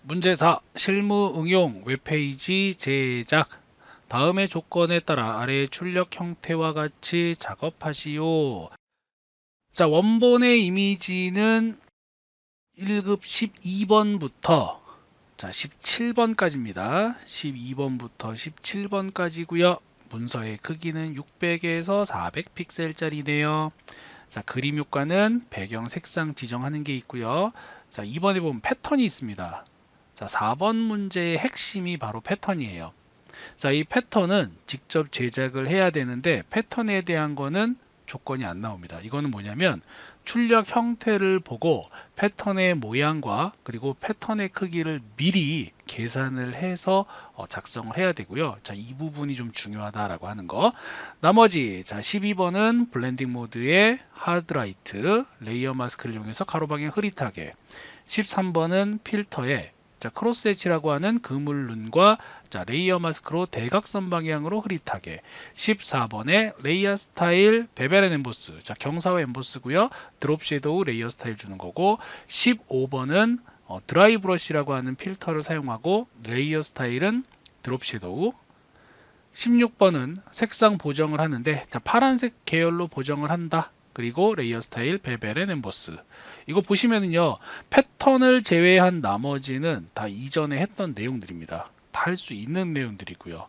문제 4. 실무 응용 웹페이지 제작. 다음의 조건에 따라 아래의 출력 형태와 같이 작업하시오. 자, 원본의 이미지는 1급 12번부터 자, 17번까지입니다. 12번부터 17번까지고요. 문서의 크기는 600에서 400픽셀짜리네요. 자, 그림 효과는 배경 색상 지정하는 게 있고요. 자, 2번에 보면 패턴이 있습니다. 자, 4번 문제의 핵심이 바로 패턴이에요. 자, 이 패턴은 직접 제작을 해야 되는데 패턴에 대한 거는 조건이 안 나옵니다. 이거는 뭐냐면 출력 형태를 보고 패턴의 모양과 그리고 패턴의 크기를 미리 계산을 해서 작성을 해야 되고요. 자, 이 부분이 좀 중요하다라고 하는 거. 나머지 자, 12번은 블렌딩 모드의 하드라이트, 레이어 마스크를 이용해서 가로방향 흐릿하게. 13번은 필터에 자, 크로스 엣지라고 하는 그물 눈과 자, 레이어 마스크로 대각선 방향으로 흐릿하게. 14번에 레이어 스타일 베벨 엠보스. 자, 경사와 엠보스고요. 드롭 섀도우 레이어 스타일 주는 거고. 15번은 드라이 브러쉬라고 하는 필터를 사용하고 레이어 스타일은 드롭 섀도우. 16번은 색상 보정을 하는데 자, 파란색 계열로 보정을 한다. 그리고 레이어 스타일 베벨 앤 엠보스. 이거 보시면은요, 패턴을 제외한 나머지는 다 이전에 했던 내용들입니다. 다 할 수 있는 내용들이고요.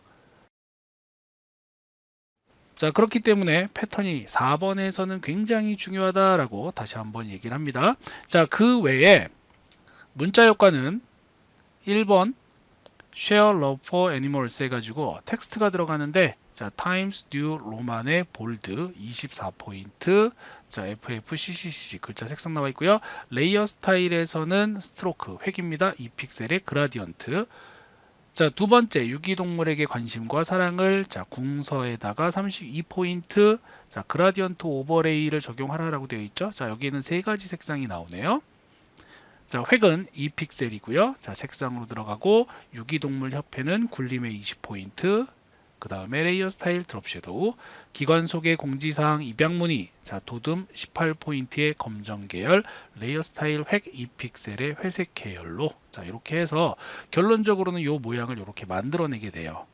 자, 그렇기 때문에 패턴이 4번에서는 굉장히 중요하다라고 다시 한번 얘기를 합니다. 자, 그 외에 문자 효과는 1번 share love for animals 해가지고 텍스트가 들어가는데 자, Times New 로만의 볼드 24포인트 자, FFCCC 글자 색상 나와 있고요. 레이어 스타일에서는 스트로크 획입니다. 2픽셀의 그라디언트. 자, 두 번째 유기동물에게 관심과 사랑을 자, 궁서에다가 32포인트 자, 그라디언트 오버레이를 적용하라라고 되어 있죠. 자, 여기에는 세 가지 색상이 나오네요. 자, 획은 2픽셀이고요. 자, 색상으로 들어가고 유기동물 협회는 굴림의 20포인트. 그 다음에 레이어 스타일 드롭 섀도우. 기관 소개 공지사항 입양문의. 자, 도둠 18포인트의 검정 계열. 레이어 스타일 획 2픽셀의 회색 계열로. 자, 이렇게 해서 결론적으로는 이 모양을 이렇게 만들어내게 돼요.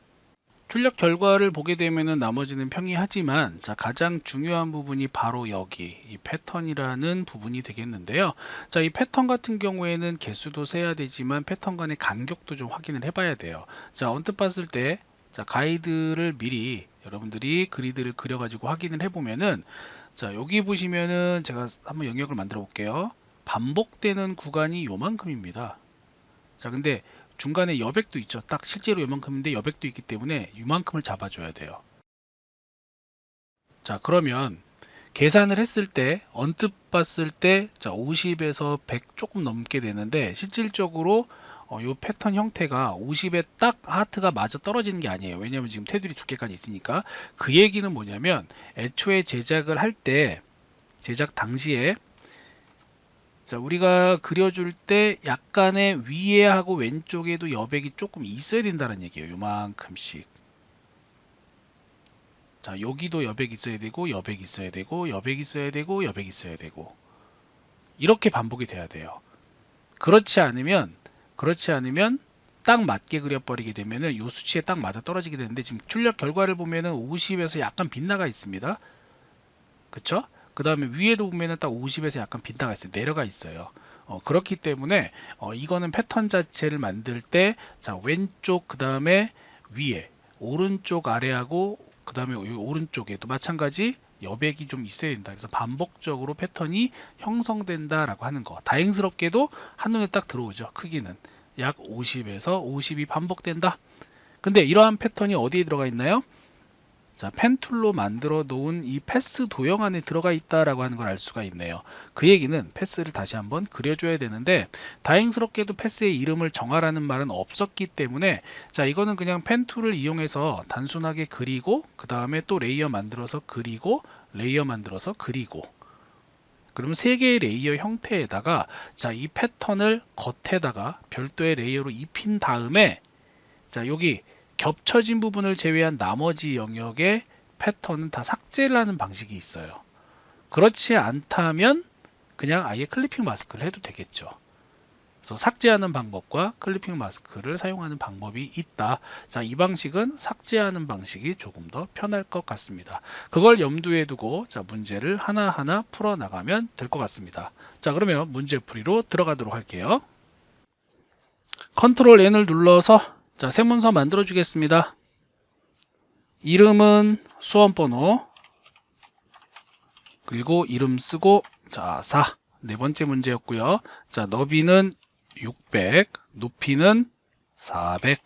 출력 결과를 보게 되면은 나머지는 평이하지만 자, 가장 중요한 부분이 바로 여기 이 패턴이라는 부분이 되겠는데요. 자, 이 패턴 같은 경우에는 개수도 세야 되지만 패턴 간의 간격도 좀 확인을 해봐야 돼요. 자, 언뜻 봤을 때 자, 가이드를 미리 여러분들이 그리드를 그려가지고 확인을 해보면은 자, 여기 보시면은 제가 한번 영역을 만들어 볼게요. 반복되는 구간이 요만큼입니다. 자, 근데 중간에 여백도 있죠. 딱 실제로 요만큼인데 여백도 있기 때문에 요만큼을 잡아줘야 돼요. 자, 그러면 계산을 했을 때 언뜻 봤을 때 자, 50에서 100 조금 넘게 되는데 실질적으로 이 패턴 형태가 50에 딱 하트가 맞아 떨어지는 게 아니에요. 왜냐면 지금 테두리 두께까지 있으니까. 그 얘기는 뭐냐면 애초에 제작을 할 때 제작 당시에 자, 우리가 그려줄 때 약간의 위에하고 왼쪽에도 여백이 조금 있어야 된다는 얘기예요. 요만큼씩. 자, 여기도 여백 있어야 되고, 여백 있어야 되고, 여백 있어야 되고, 여백 있어야 되고. 이렇게 반복이 돼야 돼요. 그렇지 않으면 딱 맞게 그려버리게 되면은 요 수치에 딱 맞아 떨어지게 되는데 지금 출력 결과를 보면은 50에서 약간 빗나가 있습니다. 그쵸? 그 다음에 위에도 보면은 딱 50에서 약간 빗나가 있어요. 내려가 있어요. 그렇기 때문에 이거는 패턴 자체를 만들 때 자, 왼쪽 그 다음에 위에 오른쪽 아래하고 그 다음에 오른쪽에도 마찬가지 여백이 좀 있어야 된다. 그래서 반복적으로 패턴이 형성된다라고 하는 거. 다행스럽게도 한눈에 딱 들어오죠. 크기는 약 50에서 50이 반복된다. 근데 이러한 패턴이 어디에 들어가 있나요? 자, 펜 툴로 만들어 놓은 이 패스 도형 안에 들어가 있다라고 하는 걸 알 수가 있네요. 그 얘기는 패스를 다시 한번 그려줘야 되는데 다행스럽게도 패스의 이름을 정하라는 말은 없었기 때문에 자, 이거는 그냥 펜 툴을 이용해서 단순하게 그리고 그 다음에 또 레이어 만들어서 그리고 레이어 만들어서 그리고 그러면 세 개의 레이어 형태에다가 자, 이 패턴을 겉에다가 별도의 레이어로 입힌 다음에 자, 여기 겹쳐진 부분을 제외한 나머지 영역의 패턴은 다 삭제를 하는 방식이 있어요. 그렇지 않다면 그냥 아예 클리핑 마스크를 해도 되겠죠. 그래서 삭제하는 방법과 클리핑 마스크를 사용하는 방법이 있다. 자, 이 방식은 삭제하는 방식이 조금 더 편할 것 같습니다. 그걸 염두에 두고 자, 문제를 하나하나 풀어나가면 될 것 같습니다. 자, 그러면 문제풀이로 들어가도록 할게요. 컨트롤 N을 눌러서 자, 새 문서 만들어 주겠습니다. 이름은 수험번호, 그리고 이름 쓰고 자, 4. 네 번째 문제였고요. 자, 너비는 600, 높이는 400,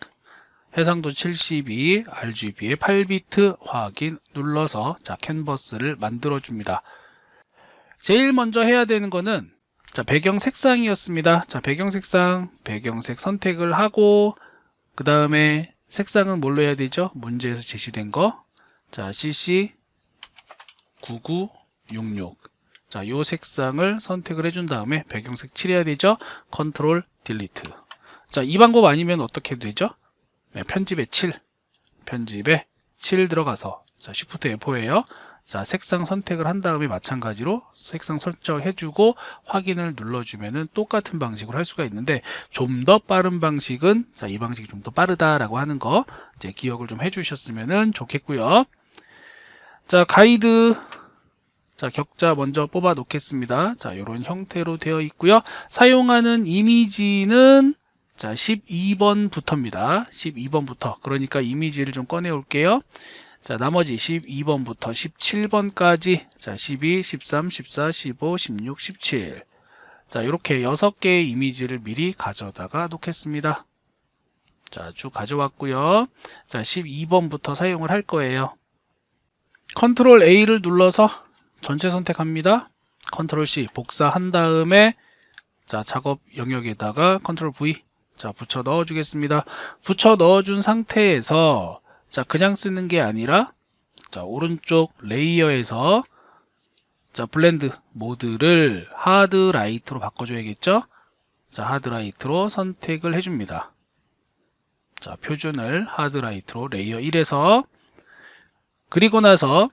해상도 72, RGB의 8비트 확인 눌러서 자, 캔버스를 만들어 줍니다. 제일 먼저 해야 되는 거는 자, 배경 색상이었습니다. 자, 배경 색상, 배경색 선택을 하고 그 다음에 색상은 뭘로 해야 되죠? 문제에서 제시된 거. 자, CC 9966. 자, 요 색상을 선택을 해준 다음에 배경색 칠해야 되죠? 컨트롤 딜리트. 자, 이 방법 아니면 어떻게 되죠? 네, 편집에 7. 편집에 7 들어가서 자, Shift F4예요. 자, 색상 선택을 한 다음에 마찬가지로 색상 설정해주고 확인을 눌러주면은 똑같은 방식으로 할 수가 있는데 좀 더 빠른 방식은 자, 이 방식이 좀 더 빠르다라고 하는 거 이제 기억을 좀 해주셨으면 좋겠고요. 자, 가이드. 자, 격자 먼저 뽑아 놓겠습니다. 자, 이런 형태로 되어 있고요. 사용하는 이미지는 자, 12번부터입니다. 12번부터. 그러니까 이미지를 좀 꺼내 올게요. 자, 나머지 12번부터 17번까지 자, 12, 13, 14, 15, 16, 17. 자, 이렇게 6개의 이미지를 미리 가져다가 놓겠습니다. 자, 쭉 가져왔고요. 자, 12번부터 사용을 할 거예요. 컨트롤 A를 눌러서 전체 선택합니다. 컨트롤 C 복사한 다음에 자, 작업 영역에다가 컨트롤 V 자, 붙여 넣어 주겠습니다. 붙여 넣어 준 상태에서 자, 그냥 쓰는 게 아니라 자, 오른쪽 레이어에서 자, 블렌드 모드를 하드 라이트로 바꿔줘야겠죠? 자, 하드 라이트로 선택을 해줍니다. 자, 표준을 하드 라이트로 레이어 1에서 그리고 나서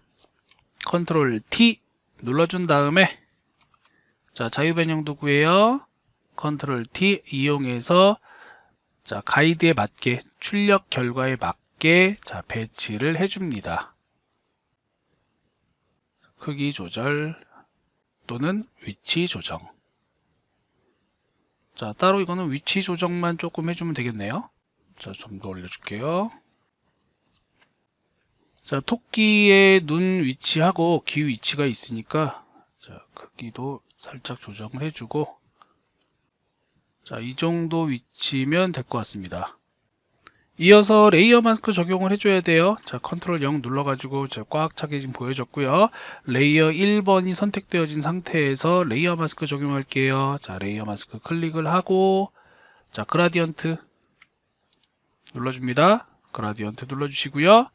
컨트롤 T 눌러준 다음에 자, 자유 변형도 구해요. 컨트롤 T 이용해서 자, 가이드에 맞게 출력 결과에 맞게 자, 배치를 해줍니다. 크기 조절 또는 위치 조정. 자, 따로 이거는 위치 조정만 조금 해주면 되겠네요. 자, 좀 더 올려줄게요. 자, 토끼의 눈 위치하고 귀 위치가 있으니까 자, 크기도 살짝 조정을 해주고 자, 이 정도 위치면 될 것 같습니다. 이어서 레이어 마스크 적용을 해줘야 돼요. 자, 컨트롤 0 눌러가지고 꽉 차게 지금 보여졌고요. 레이어 1번이 선택되어진 상태에서 레이어 마스크 적용할게요. 자, 레이어 마스크 클릭을 하고 자, 그라디언트 눌러줍니다. 그라디언트 눌러주시고요.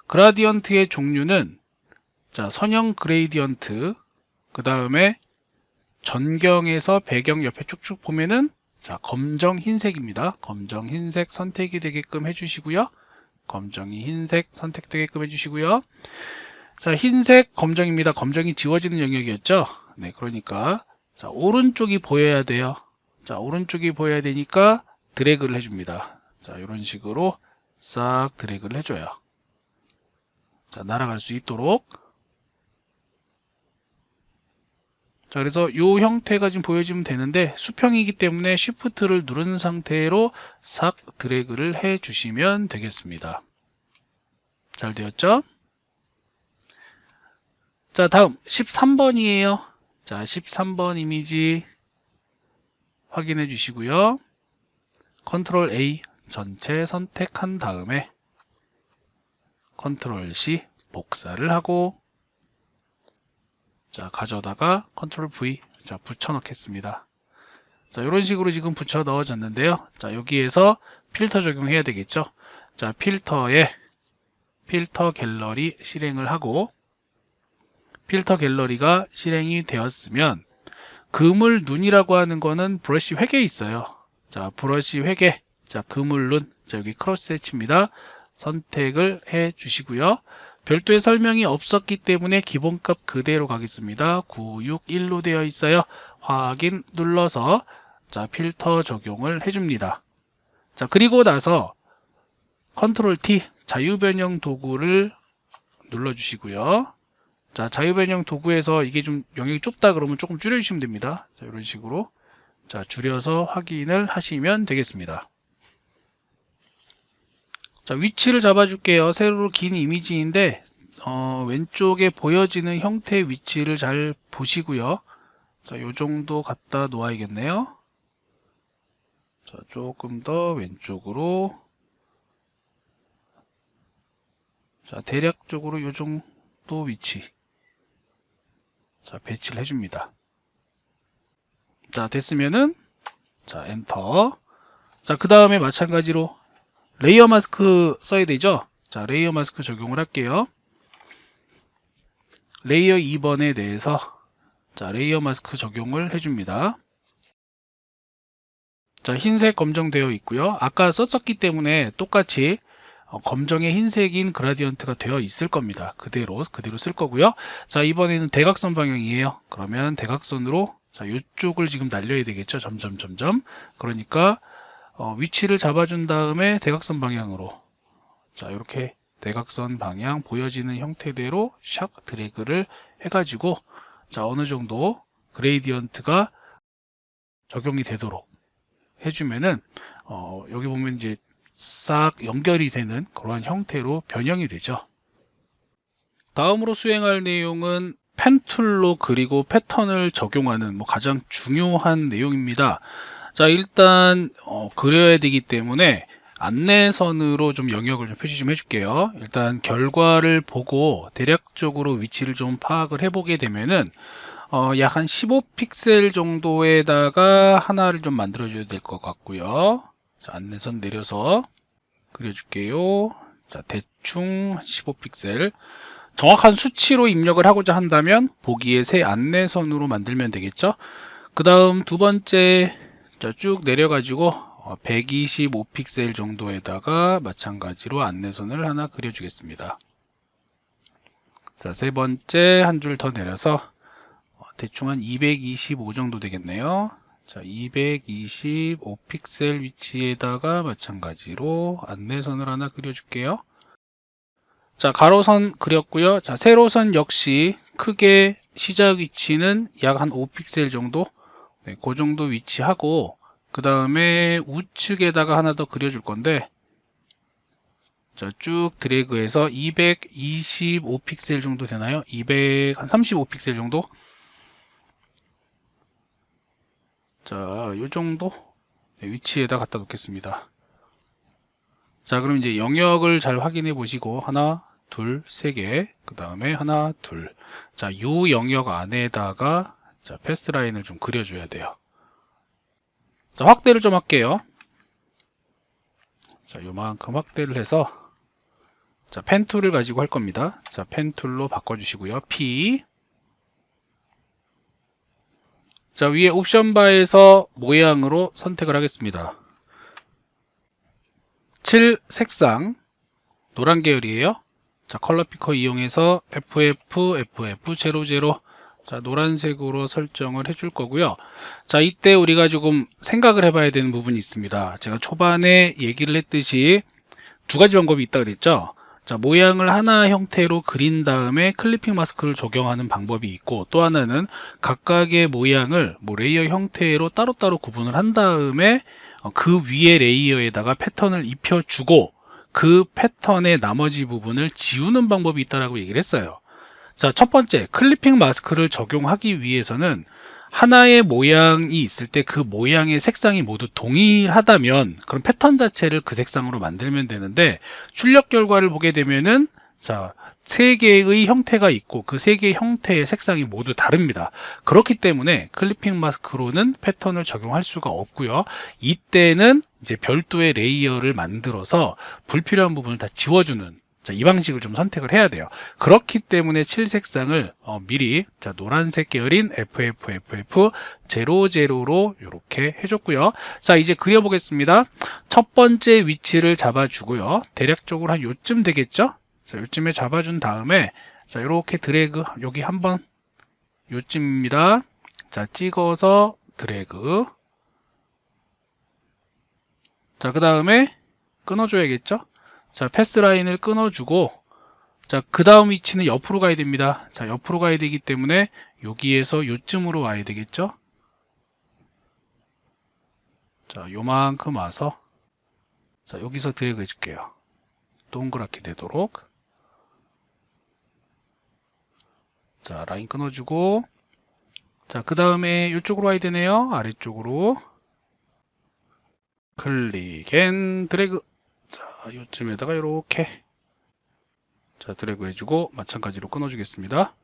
그라디언트의 종류는 자, 선형 그레이디언트 그 다음에 전경에서 배경 옆에 쭉쭉 보면은 자, 검정 흰색입니다. 검정 흰색 선택이 되게끔 해주시고요. 검정이 흰색 선택되게끔 해주시고요. 자, 흰색 검정입니다. 검정이 지워지는 영역이었죠. 네, 그러니까 자, 오른쪽이 보여야 돼요. 자, 오른쪽이 보여야 되니까 드래그를 해줍니다. 자, 이런 식으로 싹 드래그를 해줘요. 자, 날아갈 수 있도록. 자, 그래서 이 형태가 지금 보여지면 되는데 수평이기 때문에 Shift를 누른 상태로 싹 드래그를 해 주시면 되겠습니다. 잘 되었죠? 자, 다음 13번이에요. 자, 13번 이미지 확인해 주시고요. 컨트롤 A 전체 선택한 다음에 컨트롤 C 복사를 하고 자, 가져다가 컨트롤 V 자, 붙여 넣겠습니다. 자, 이런 식으로 지금 붙여 넣어졌는데요. 자, 여기에서 필터 적용해야 되겠죠. 자, 필터에 필터 갤러리 실행을 하고 필터 갤러리가 실행이 되었으면 그물 눈이라고 하는 거는 브러쉬 획에 있어요. 자, 브러쉬 획에 자, 그물 눈 자, 여기 크로스 해치입니다. 선택을 해 주시고요. 별도의 설명이 없었기 때문에 기본값 그대로 가겠습니다. 961로 되어 있어요. 확인 눌러서 자, 필터 적용을 해줍니다. 자, 그리고 나서 컨트롤 T 자유변형 도구를 눌러주시고요. 자, 자유변형 도구에서 이게 좀 영역이 좁다 그러면 조금 줄여주시면 됩니다. 자, 이런 식으로. 자, 줄여서 확인을 하시면 되겠습니다. 자, 위치를 잡아줄게요. 세로로 긴 이미지인데, 왼쪽에 보여지는 형태의 위치를 잘 보시고요. 자, 요 정도 갖다 놓아야겠네요. 자, 조금 더 왼쪽으로. 자, 대략적으로 요 정도 위치. 자, 배치를 해줍니다. 자, 됐으면은, 자, 엔터. 자, 그 다음에 마찬가지로 레이어 마스크 써야 되죠? 자, 레이어 마스크 적용을 할게요. 레이어 2번에 대해서, 자, 레이어 마스크 적용을 해줍니다. 자, 흰색 검정되어 있고요. 아까 썼었기 때문에 똑같이 검정에 흰색인 그라디언트가 되어 있을 겁니다. 그대로 쓸 거고요. 자, 이번에는 대각선 방향이에요. 그러면 대각선으로, 자, 이쪽을 지금 날려야 되겠죠. 점점. 그러니까 위치를 잡아준 다음에 대각선 방향으로, 자, 이렇게 대각선 방향 보여지는 형태대로 샥 드래그를 해가지고, 자, 어느 정도 그레이디언트가 적용이 되도록 해주면은 여기 보면 이제 싹 연결이 되는 그러한 형태로 변형이 되죠. 다음으로 수행할 내용은 펜 툴로 그리고 패턴을 적용하는 가장 중요한 내용입니다. 자, 일단 그려야 되기 때문에 안내선으로 좀 영역을 좀 표시 좀 해줄게요. 일단 결과를 보고 대략적으로 위치를 좀 파악을 해보게 되면은 약 한 15픽셀 정도에다가 하나를 좀 만들어 줘야 될 것 같고요. 자, 안내선 내려서 그려줄게요. 자, 대충 15픽셀. 정확한 수치로 입력을 하고자 한다면 보기에 새 안내선으로 만들면 되겠죠. 그 다음 두 번째, 자, 쭉 내려가지고 125픽셀 정도에다가 마찬가지로 안내선을 하나 그려주겠습니다. 자, 세 번째 한 줄 더 내려서 대충 한 225 정도 되겠네요. 자, 225픽셀 위치에다가 마찬가지로 안내선을 하나 그려줄게요. 자, 가로선 그렸고요. 자, 세로선 역시 크게 시작 위치는 약 한 5픽셀 정도, 네, 그 정도 위치하고, 그 다음에 우측에다가 하나 더 그려줄 건데, 자, 쭉 드래그해서 225픽셀 정도 되나요? 한 35픽셀 정도? 자, 요 정도 위치에다 갖다 놓겠습니다. 자, 그럼 이제 영역을 잘 확인해 보시고 하나, 둘, 세 개, 그 다음에 하나, 둘. 자, 요 영역 안에다가 자, 패스 라인을 좀 그려줘야 돼요. 자, 확대를 좀 할게요. 자, 요만큼 확대를 해서 자, 펜 툴을 가지고 할 겁니다. 자, 펜 툴로 바꿔주시고요. P. 자, 위에 옵션 바에서 모양으로 선택을 하겠습니다. 7 색상 노란 계열이에요. 자, 컬러 피커 이용해서 FF00 자, 노란색으로 설정을 해줄 거고요. 자, 이때 우리가 조금 생각을 해봐야 되는 부분이 있습니다. 제가 초반에 얘기를 했듯이 두 가지 방법이 있다 그랬죠. 자, 모양을 하나 형태로 그린 다음에 클리핑 마스크를 적용하는 방법이 있고, 또 하나는 각각의 모양을 레이어 형태로 따로따로 구분을 한 다음에 그 위에 레이어에다가 패턴을 입혀주고 그 패턴의 나머지 부분을 지우는 방법이 있다라고 얘기를 했어요. 자, 첫 번째, 클리핑 마스크를 적용하기 위해서는 하나의 모양이 있을 때 그 모양의 색상이 모두 동일하다면 그럼 패턴 자체를 그 색상으로 만들면 되는데, 출력 결과를 보게 되면은 자, 세 개의 형태가 있고 그 세 개의 형태의 색상이 모두 다릅니다. 그렇기 때문에 클리핑 마스크로는 패턴을 적용할 수가 없고요. 이때는 이제 별도의 레이어를 만들어서 불필요한 부분을 다 지워주는, 자, 이 방식을 좀 선택을 해야 돼요. 그렇기 때문에 7색상을 미리 자, 노란색 계열인 FFFF00로 이렇게 해줬고요. 자, 이제 그려보겠습니다. 첫 번째 위치를 잡아주고요. 대략적으로 한 요쯤 되겠죠? 자, 요쯤에 잡아준 다음에 자, 이렇게 드래그, 여기 한번 요쯤입니다. 자, 찍어서 드래그. 자, 그 다음에 끊어줘야겠죠? 자, 패스 라인을 끊어주고, 자, 그 다음 위치는 옆으로 가야 됩니다. 자, 옆으로 가야 되기 때문에 여기에서 요쯤으로 와야 되겠죠? 자, 요만큼 와서, 자, 여기서 드래그 해줄게요. 동그랗게 되도록. 자, 라인 끊어주고, 자, 그 다음에 이쪽으로 와야 되네요. 아래쪽으로. 클릭 앤 드래그. 자, 요쯤에다가 이렇게. 자, 드래그 해주고, 마찬가지로 끊어주겠습니다.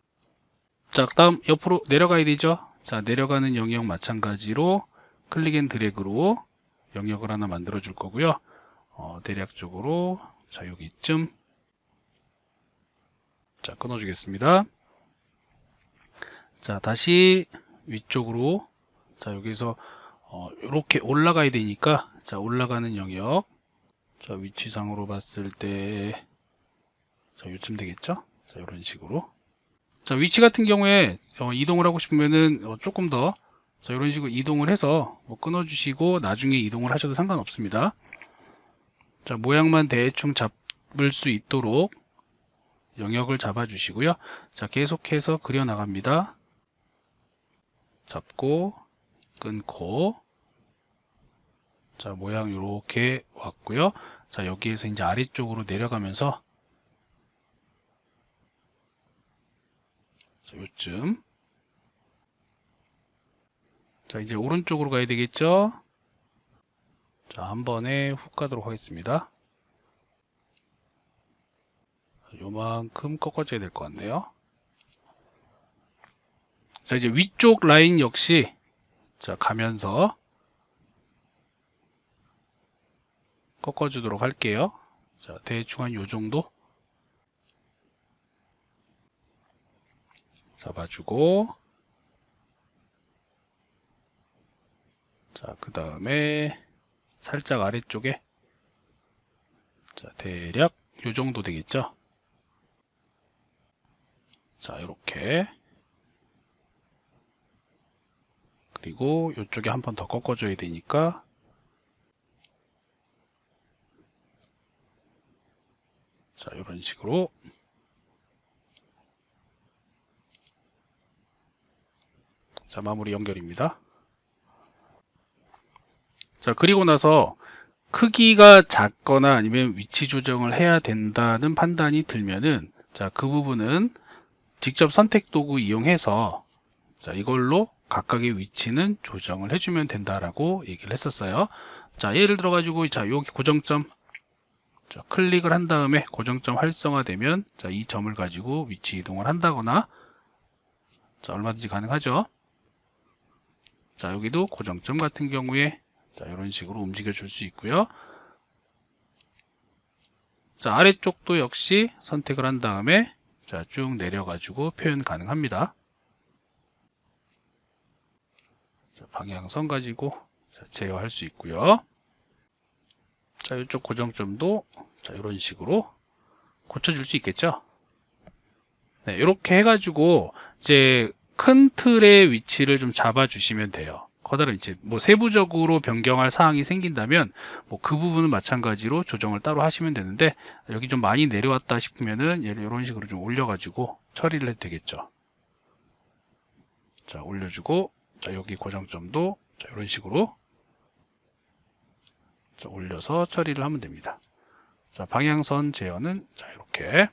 자, 다음 옆으로 내려가야 되죠. 자, 내려가는 영역 마찬가지로 클릭 앤 드래그로 영역을 하나 만들어 줄 거고요. 대략적으로, 자, 여기쯤. 자, 끊어주겠습니다. 자, 다시 위쪽으로, 자, 여기서 이렇게 올라가야 되니까, 자, 올라가는 영역, 자, 위치상으로 봤을 때, 자, 요쯤 되겠죠? 자, 이런 식으로. 자, 위치 같은 경우에 이동을 하고 싶으면은 조금 더, 자, 이런 식으로 이동을 해서 끊어주시고 나중에 이동을 하셔도 상관없습니다. 자, 모양만 대충 잡을 수 있도록 영역을 잡아주시고요. 자, 계속해서 그려 나갑니다. 잡고 끊고, 자, 모양 이렇게 왔고요. 자, 여기에서 이제 아래쪽으로 내려가면서, 자, 요쯤. 자, 이제 오른쪽으로 가야 되겠죠? 자, 한 번에 훅 가도록 하겠습니다. 요만큼 꺾어줘야 될 것 같네요. 자, 이제 위쪽 라인 역시, 자, 가면서 꺾어주도록 할게요. 자, 대충 한 요 정도 잡아주고, 자, 그 다음에 살짝 아래쪽에, 자, 대략 요 정도 되겠죠? 자, 이렇게. 그리고 이쪽에 한 번 더 꺾어줘야 되니까, 자, 이런 식으로. 자, 마무리 연결입니다. 자, 그리고 나서 크기가 작거나 아니면 위치 조정을 해야 된다는 판단이 들면은, 자, 그 부분은 직접 선택 도구 이용해서, 자, 이걸로 각각의 위치는 조정을 해주면 된다라고 얘기를 했었어요. 자, 예를 들어 가지고, 자, 여기 고정점, 자, 클릭을 한 다음에 고정점 활성화되면, 자, 이 점을 가지고 위치 이동을 한다거나, 자, 얼마든지 가능하죠. 자, 여기도 고정점 같은 경우에, 자, 이런 식으로 움직여 줄 수 있고요. 자, 아래쪽도 역시 선택을 한 다음에, 자, 쭉 내려가지고 표현 가능합니다. 자, 방향선 가지고, 자, 제어할 수 있고요. 자, 이쪽 고정점도, 자, 이런 식으로 고쳐줄 수 있겠죠. 네, 이렇게 해가지고, 이제 큰 틀의 위치를 좀 잡아주시면 돼요. 커다란 이제 뭐 세부적으로 변경할 사항이 생긴다면 뭐 그 부분은 마찬가지로 조정을 따로 하시면 되는데, 여기 좀 많이 내려왔다 싶으면은 이런 식으로 좀 올려가지고 처리를 해도 되겠죠. 자, 올려주고, 자, 여기 고정점도, 자, 이런 식으로, 자, 올려서 처리를 하면 됩니다. 자, 방향선 제어는, 자, 이렇게.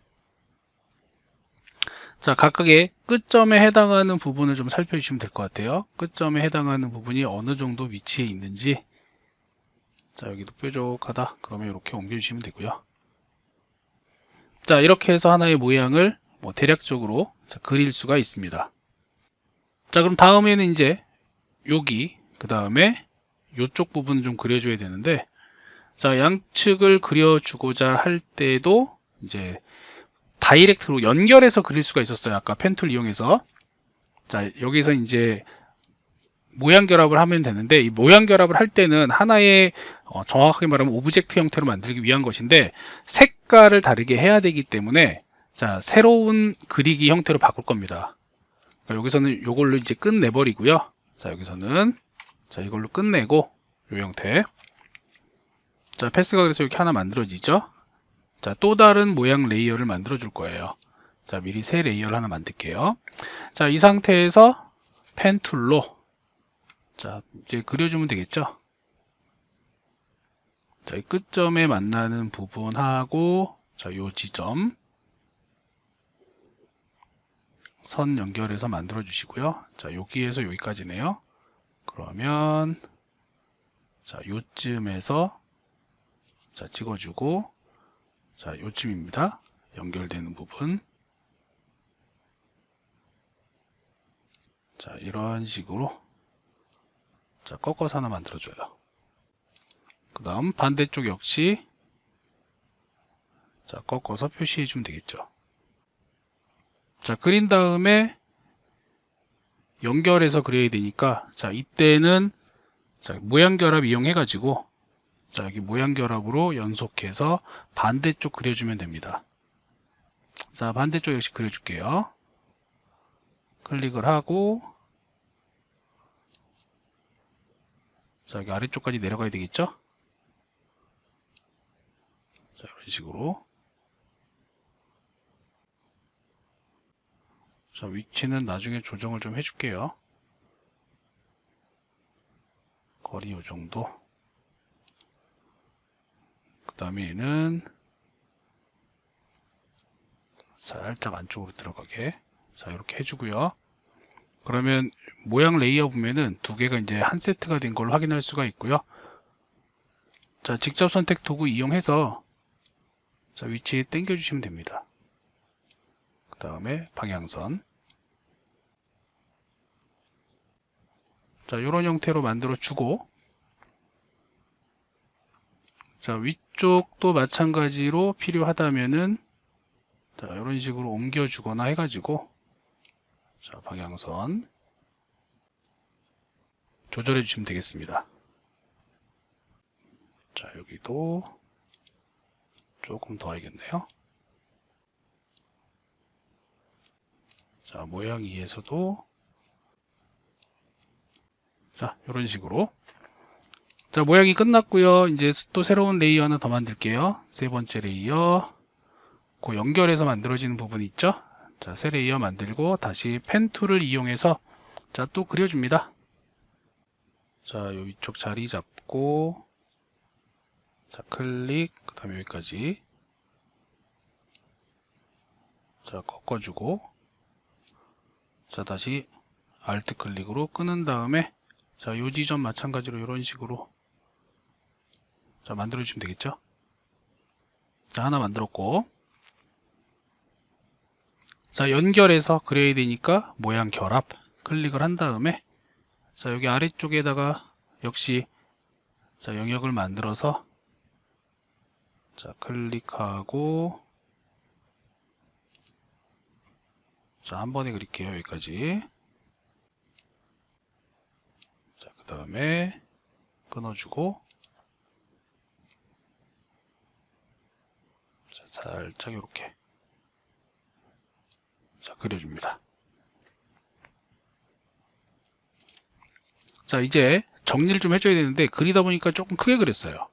자, 각각의 끝점에 해당하는 부분을 좀 살펴주시면 될 것 같아요. 끝점에 해당하는 부분이 어느 정도 위치에 있는지, 자, 여기도 뾰족하다. 그러면 이렇게 옮겨주시면 되고요. 자, 이렇게 해서 하나의 모양을 뭐 대략적으로, 자, 그릴 수가 있습니다. 자, 그럼 다음에는 이제 여기, 그 다음에 이쪽 부분을 좀 그려줘야 되는데, 자, 양측을 그려주고자 할 때도 이제 다이렉트로 연결해서 그릴 수가 있었어요. 아까 펜툴 이용해서. 자, 여기서 이제 모양 결합을 하면 되는데, 이 모양 결합을 할 때는 하나의 정확하게 말하면 오브젝트 형태로 만들기 위한 것인데, 색깔을 다르게 해야 되기 때문에, 자, 새로운 그리기 형태로 바꿀 겁니다. 그러니까 여기서는 이걸로 이제 끝내버리고요. 자, 여기서는, 자, 이걸로 끝내고 이 형태. 자, 패스가 그래서 이렇게 하나 만들어지죠. 자, 또 다른 모양 레이어를 만들어 줄 거예요. 자, 미리 새 레이어를 하나 만들게요. 자, 이 상태에서 펜 툴로 자, 이제 그려주면 되겠죠. 자, 이 끝점에 만나는 부분하고 자, 요 지점 선 연결해서 만들어 주시고요. 자, 여기에서 여기까지네요. 그러면 자, 요쯤에서 자, 찍어주고 자, 요쯤입니다. 연결되는 부분. 자, 이런 식으로 자, 꺾어서 하나 만들어줘요. 그 다음 반대쪽 역시 자, 꺾어서 표시해 주면 되겠죠. 자, 그린 다음에 연결해서 그려야 되니까 자, 이때는 자, 모양 결합 이용해 가지고 자, 여기 모양 결합으로 연속해서 반대쪽 그려주면 됩니다. 자, 반대쪽 역시 그려줄게요. 클릭을 하고 자, 여기 아래쪽까지 내려가야 되겠죠? 자, 이런 식으로 자, 위치는 나중에 조정을 좀 해줄게요. 거리 요 정도. 그 다음에 얘는 살짝 안쪽으로 들어가게. 자, 이렇게 해주고요. 그러면 모양 레이어 보면은 두 개가 이제 한 세트가 된 걸 확인할 수가 있고요. 자, 직접 선택 도구 이용해서 자, 위치에 당겨 주시면 됩니다. 그 다음에 방향선. 자, 이런 형태로 만들어 주고 자, 위쪽도 마찬가지로 필요하다면은 자, 이런 식으로 옮겨 주거나 해가지고 자, 방향선 조절해 주시면 되겠습니다. 자, 여기도 조금 더 해야겠네요. 자, 모양 2에서도 자, 이런 식으로 자, 모양이 끝났고요. 이제 또 새로운 레이어 하나 더 만들게요. 세 번째 레이어 그 연결해서 만들어지는 부분 있죠. 자, 새 레이어 만들고 다시 펜 툴을 이용해서 자, 또 그려줍니다. 자, 요 위쪽 자리 잡고 자, 클릭 그 다음에 여기까지 자, 꺾어주고 자, 다시 Alt 클릭으로 끄는 다음에 자, 요 지점 마찬가지로 이런 식으로 자, 만들어 주시면 되겠죠. 자, 하나 만들었고 자, 연결해서 그려야 되니까 모양 결합 클릭을 한 다음에 자, 여기 아래쪽에다가 역시 자, 영역을 만들어서 자, 클릭하고 자, 한 번에 그릴게요. 여기까지. 자, 그 다음에 끊어주고 자, 살짝 이렇게 자, 그려줍니다. 자, 이제 정리를 좀 해줘야 되는데 그리다 보니까 조금 크게 그렸어요.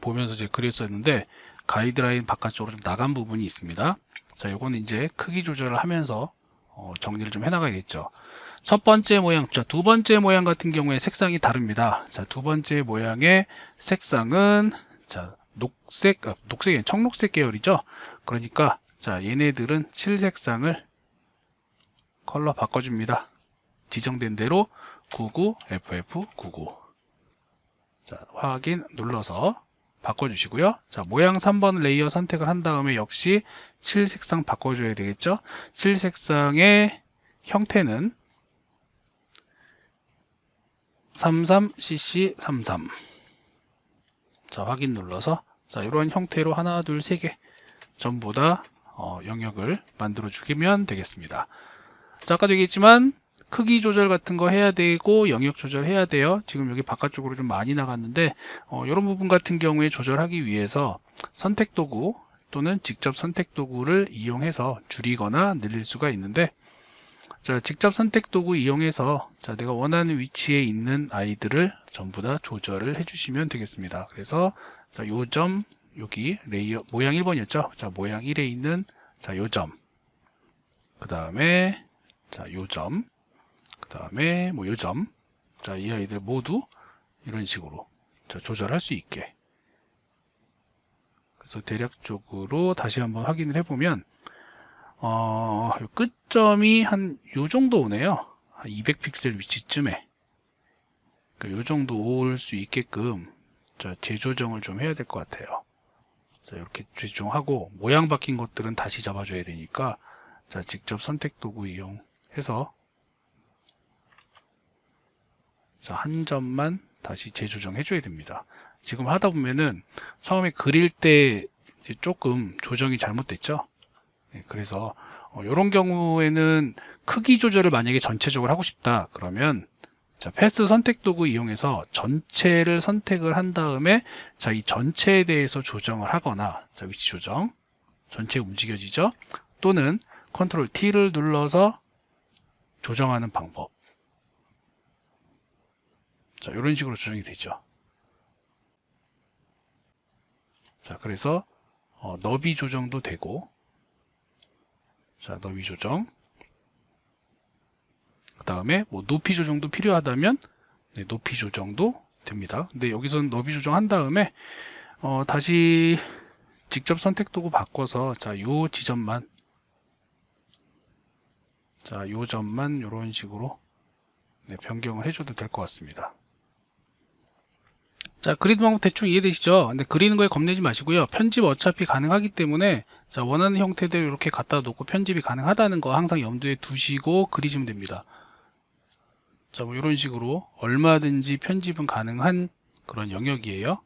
보면서 이제 그렸었는데 가이드라인 바깥쪽으로 좀 나간 부분이 있습니다. 자, 요거는 이제 크기 조절을 하면서 정리를 좀 해나가야겠죠. 첫 번째 모양, 자, 두 번째 모양 같은 경우에 색상이 다릅니다. 자, 두 번째 모양의 색상은 자, 녹색이 청록색 계열이죠. 그러니까 자, 얘네들은 칠색상을 컬러 바꿔줍니다. 지정된 대로 99FF99 자, 확인 눌러서 바꿔주시고요. 자, 모양 3번 레이어 선택을 한 다음에 역시 칠색상 바꿔줘야 되겠죠. 칠색상의 형태는 33cc33 자, 확인 눌러서 자, 이런 형태로 하나, 둘, 세 개 전부 다 영역을 만들어 주시면 되겠습니다. 자, 아까도 얘기했지만 크기 조절 같은 거 해야 되고 영역 조절해야 돼요. 지금 여기 바깥쪽으로 좀 많이 나갔는데 이런 부분 같은 경우에 조절하기 위해서 선택 도구 또는 직접 선택 도구를 이용해서 줄이거나 늘릴 수가 있는데 자, 직접 선택 도구 이용해서 자, 내가 원하는 위치에 있는 아이들을 전부 다 조절을 해주시면 되겠습니다. 그래서 자, 요 점, 여기 레이어 모양 1번이었죠. 자, 모양 1에 있는 자, 요 점, 그 다음에 자, 요 점, 그 다음에 뭐 요 점, 자, 이 아이들 모두 이런 식으로 자, 조절할 수 있게. 그래서 대략적으로 다시 한번 확인을 해보면 요 끝점이 한 요 정도 오네요. 한 200픽셀 위치쯤에. 요 정도 올 수 있게끔 자, 재조정을 좀 해야 될 것 같아요. 자, 이렇게 재조정하고 모양 바뀐 것들은 다시 잡아줘야 되니까 자, 직접 선택 도구 이용해서 자, 한 점만 다시 재조정해 줘야 됩니다. 지금 하다 보면은 처음에 그릴 때 이제 조금 조정이 잘못됐죠. 네, 그래서 이런 경우에는 크기 조절을 만약에 전체적으로 하고 싶다 그러면 자, 패스 선택 도구 이용해서 전체를 선택을 한 다음에 자, 이 전체에 대해서 조정을 하거나 자, 위치 조정 전체 움직여지죠. 또는 컨트롤 T를 눌러서 조정하는 방법. 자, 이런 식으로 조정이 되죠. 자, 그래서 너비 조정도 되고 자, 너비 조정 그 다음에 뭐 높이 조정도 필요하다면 네, 높이 조정도 됩니다. 근데 여기서는 너비 조정한 다음에 다시 직접 선택 도구 바꿔서 자, 요 지점만 자, 요 점만 이런 식으로 네, 변경을 해줘도 될 것 같습니다. 자, 그리드 방법 대충 이해되시죠? 근데 그리는 거에 겁내지 마시고요. 편집 어차피 가능하기 때문에 자, 원하는 형태대로 이렇게 갖다 놓고 편집이 가능하다는 거 항상 염두에 두시고 그리시면 됩니다. 자, 뭐 이런 식으로 얼마든지 편집은 가능한 그런 영역이에요.